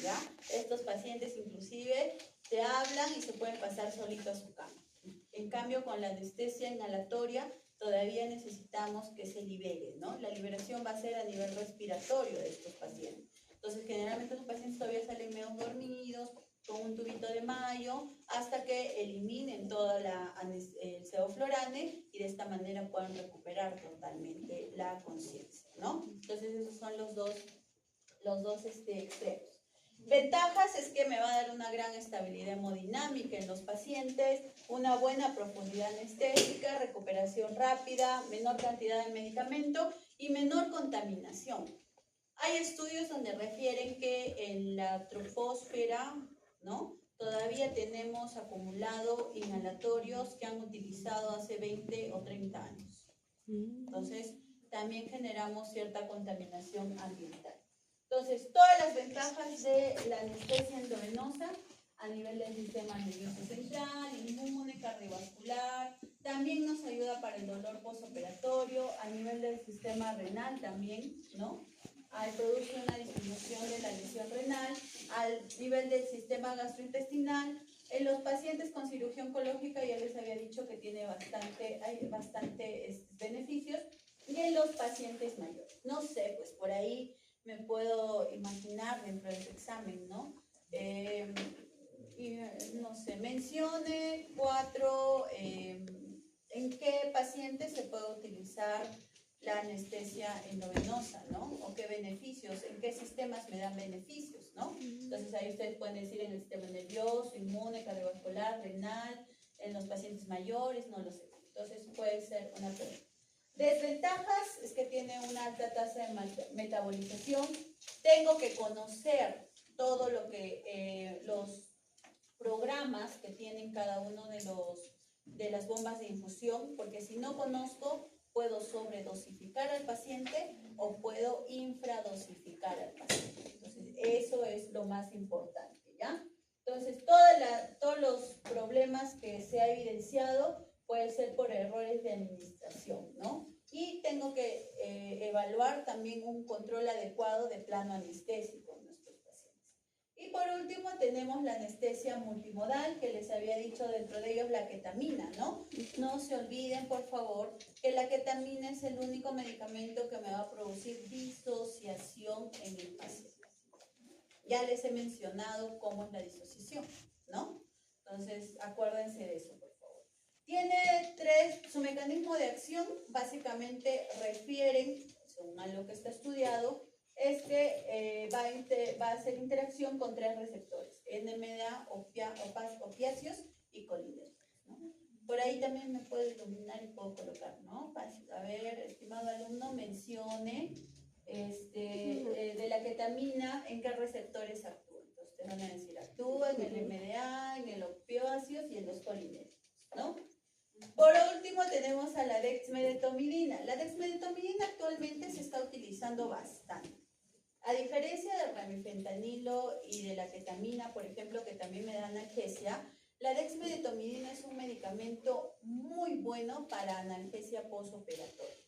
¿Ya? Estos pacientes inclusive te hablan y se pueden pasar solitos a su cama. En cambio, con la anestesia inhalatoria todavía necesitamos que se libere, ¿no? La liberación va a ser a nivel respiratorio de estos pacientes. Entonces, generalmente los pacientes todavía salen medio dormidos, con un tubito de mayo, hasta que eliminen toda el sevoflurane y de esta manera puedan recuperar totalmente la conciencia, ¿no? Entonces, esos son los dos extremos. Ventajas es que me va a dar una gran estabilidad hemodinámica en los pacientes, una buena profundidad anestésica, recuperación rápida, menor cantidad de medicamento y menor contaminación. Hay estudios donde refieren que en la troposfera, ¿no? Todavía tenemos acumulado inhalatorios que han utilizado hace 20 o 30 años. Entonces, también generamos cierta contaminación ambiental. Entonces, todas las ventajas de la anestesia endovenosa a nivel del sistema nervioso central, inmune, cardiovascular, también nos ayuda para el dolor postoperatorio, a nivel del sistema renal también, ¿no? Produce una disminución de la lesión renal, al nivel del sistema gastrointestinal. En los pacientes con cirugía oncológica ya les había dicho que hay bastante beneficios, y en los pacientes mayores. No sé, pues por ahí me puedo imaginar dentro de ese examen, ¿no? No sé, mencione 4 en qué pacientes se puede utilizar la anestesia endovenosa, ¿no? O qué beneficios, en qué sistemas me dan beneficios, ¿no? Entonces ahí ustedes pueden decir en el sistema nervioso, inmune, cardiovascular, renal, en los pacientes mayores, no lo sé. Entonces puede ser una pregunta. Desventajas es que tiene una alta tasa de metabolización. Tengo que conocer todo lo que los programas que tienen cada uno de las bombas de infusión, porque si no conozco, puedo sobredosificar al paciente o puedo infradosificar al paciente. Entonces, eso es lo más importante, ¿ya? se ha evidenciado puede ser por errores de administración, ¿no? Y tengo que evaluar también un control adecuado de plano anestésico en nuestros pacientes. Y por último tenemos la anestesia multimodal, que les había dicho dentro de ellos la ketamina, ¿no? No se olviden, por favor, que la ketamina es el único medicamento que me va a producir disociación en el paciente. Ya les he mencionado cómo es la disociación, ¿no? Entonces, acuérdense de eso, por favor. Tiene su mecanismo de acción, básicamente refieren, según a lo que está estudiado, es que va a hacer interacción con 3 receptores, NMDA, opiáceos y colinérgicos, ¿no? Por ahí también me puedo iluminar y puedo colocar, ¿no? A ver, estimado alumno, mencione de la ketamina, ¿en qué receptores actúa? Entonces, ustedes van a decir, actúa en el NMDA, en el opiáceos y en los colinérgicos, ¿no? Por último, tenemos a la dexmedetomidina. La dexmedetomidina actualmente se está utilizando bastante. A diferencia del remifentanilo y de la ketamina, por ejemplo, que también me da analgesia, la dexmedetomidina es un medicamento muy bueno para analgesia postoperatoria.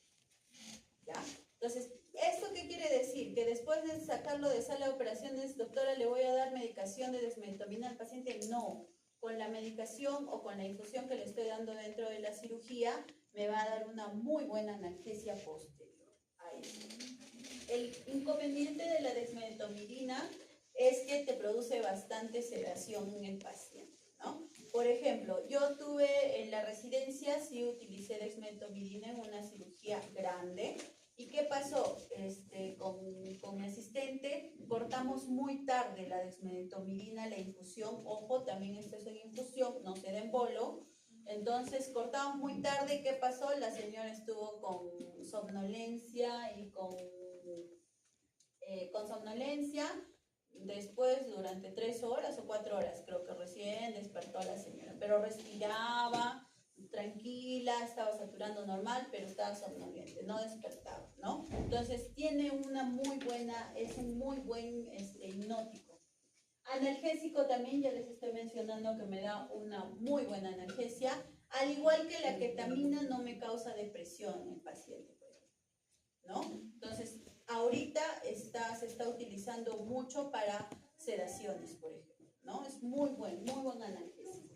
¿Ya? Entonces, ¿esto qué quiere decir? Que después de sacarlo de sala de operaciones, doctora, ¿le voy a dar medicación de dexmedetomidina al paciente? No. Con la medicación o con la infusión que le estoy dando dentro de la cirugía, me va a dar una muy buena analgesia posterior a eso. El inconveniente de la dexmedetomidina es que te produce bastante sedación en el paciente, ¿no? Por ejemplo, yo tuve en la residencia, sí utilicé dexmedetomidina en una cirugía grande. ¿Y qué pasó? Con mi asistente cortamos muy tarde la dexmedetomidina, la infusión. Ojo, también esto es en infusión, no se da en bolo. Entonces cortamos muy tarde. ¿Qué pasó? La señora estuvo con somnolencia y con somnolencia. Después, durante 3 horas o 4 horas, creo que recién despertó la señora. Pero respiraba tranquila, estaba saturando normal, pero estaba somnoliente, no despertaba, ¿no? Entonces tiene una muy buena, es un muy buen hipnótico. Analgésico también, ya les estoy mencionando que me da una muy buena analgesia, al igual que la ketamina no me causa depresión en el paciente, ¿no? Entonces, ahorita se está utilizando mucho para sedaciones, por ejemplo, ¿no? Es muy buen analgésico.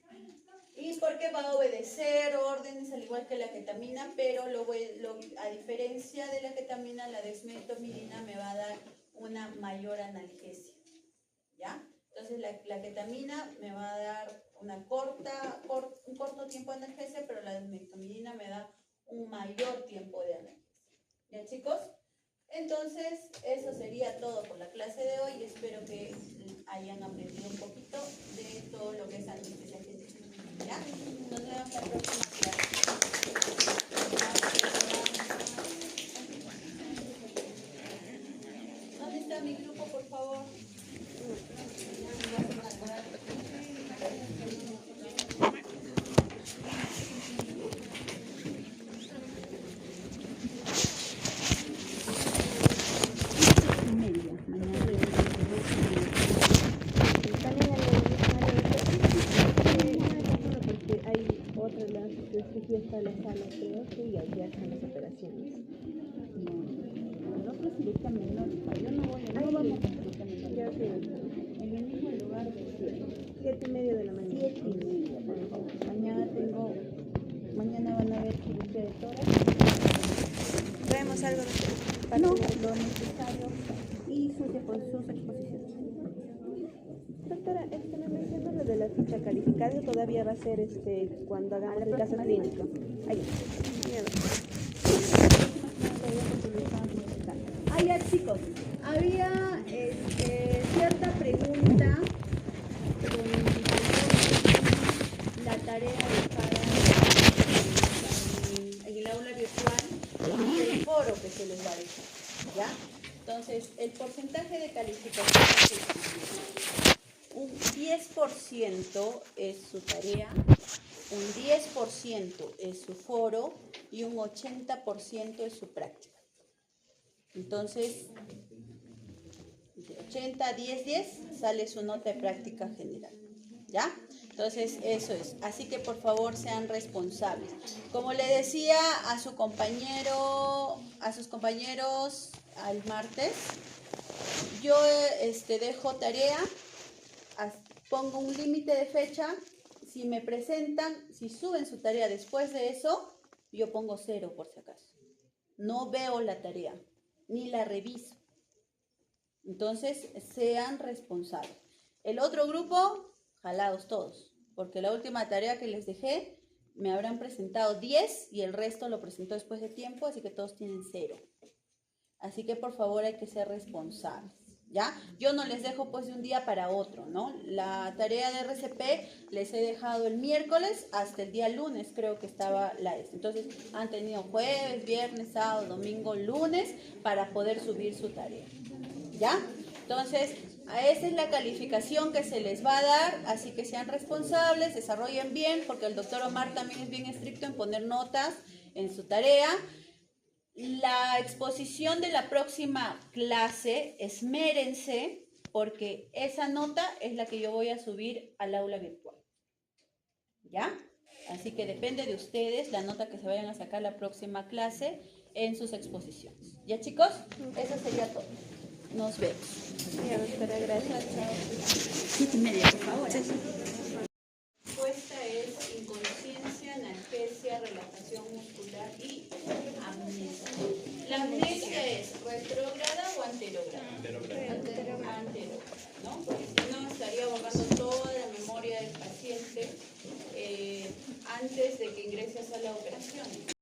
¿Y por qué va a obedecer órdenes al igual que la ketamina? Pero a diferencia de la ketamina, la dexmedetomidina me va a dar una mayor analgesia, ¿ya? Entonces la ketamina me va a dar un corto tiempo de analgesia, pero la dexmedetomidina me da un mayor tiempo de analgesia. ¿Ya, chicos? Entonces, eso sería todo por la clase de hoy. Espero que hayan aprendido un poquito de todo lo que es anestesia general. ¿Ya? Nos vemos la próxima clase. ¿Dónde está mi grupo, por favor? Aquí está la sala, creo que ya están las operaciones. El otro es cirugía menor, yo no voy a vamos a cirugía menor. Ya sé. En el mismo lugar de 7:30 de la mañana. 7:30, por favor. Mañana van a ver cirugía de tórax. ¿Traemos algo de No, lo necesario y sus exposiciones. Doctora, me mencionó lo de la ficha calificada, todavía va a ser cuando hagamos el caso clínico. Ahí. Ya, chicos, había cierta pregunta con la tarea dejada en el aula virtual y el foro que se les va a dejar, ¿ya? Entonces, el porcentaje de calificación es un 10% es su tarea, un 10% es su foro y un 80% es su práctica. Entonces, de 80 a 10 sale su nota de práctica general, ¿ya? Entonces, eso es. Así que por favor sean responsables. Como le decía a su compañero, a sus compañeros al martes, yo dejo tarea, pongo un límite de fecha. Si me presentan, si suben su tarea después de eso, yo pongo 0 por si acaso. No veo la tarea, ni la reviso. Entonces, sean responsables. El otro grupo, jalados todos, porque la última tarea que les dejé, me habrán presentado 10 y el resto lo presentó después de tiempo, así que todos tienen 0. Así que por favor hay que ser responsables, ¿ya? Yo no les dejo pues de un día para otro, ¿no? La tarea de RCP les he dejado el miércoles hasta el día lunes, creo que estaba la ES. Entonces han tenido jueves, viernes, sábado, domingo, lunes para poder subir su tarea, ¿ya? Entonces, esa es la calificación que se les va a dar, así que sean responsables, desarrollen bien, porque el doctor Omar también es bien estricto en poner notas en su tarea. La exposición de la próxima clase, esmérense, porque esa nota es la que yo voy a subir al aula virtual, ¿ya? Así que depende de ustedes la nota que se vayan a sacar la próxima clase en sus exposiciones. ¿Ya, chicos? Eso sería todo. Nos vemos. Ya, doctora, gracias. 7:30, por favor. La respuesta es inconsciencia, analgesia, relajación muscular y amnesia. La amnesia es retrógrada o anterógrada. Anterógrada, ¿no? Porque si no estaría borrando toda la memoria del paciente antes de que ingrese a la operación.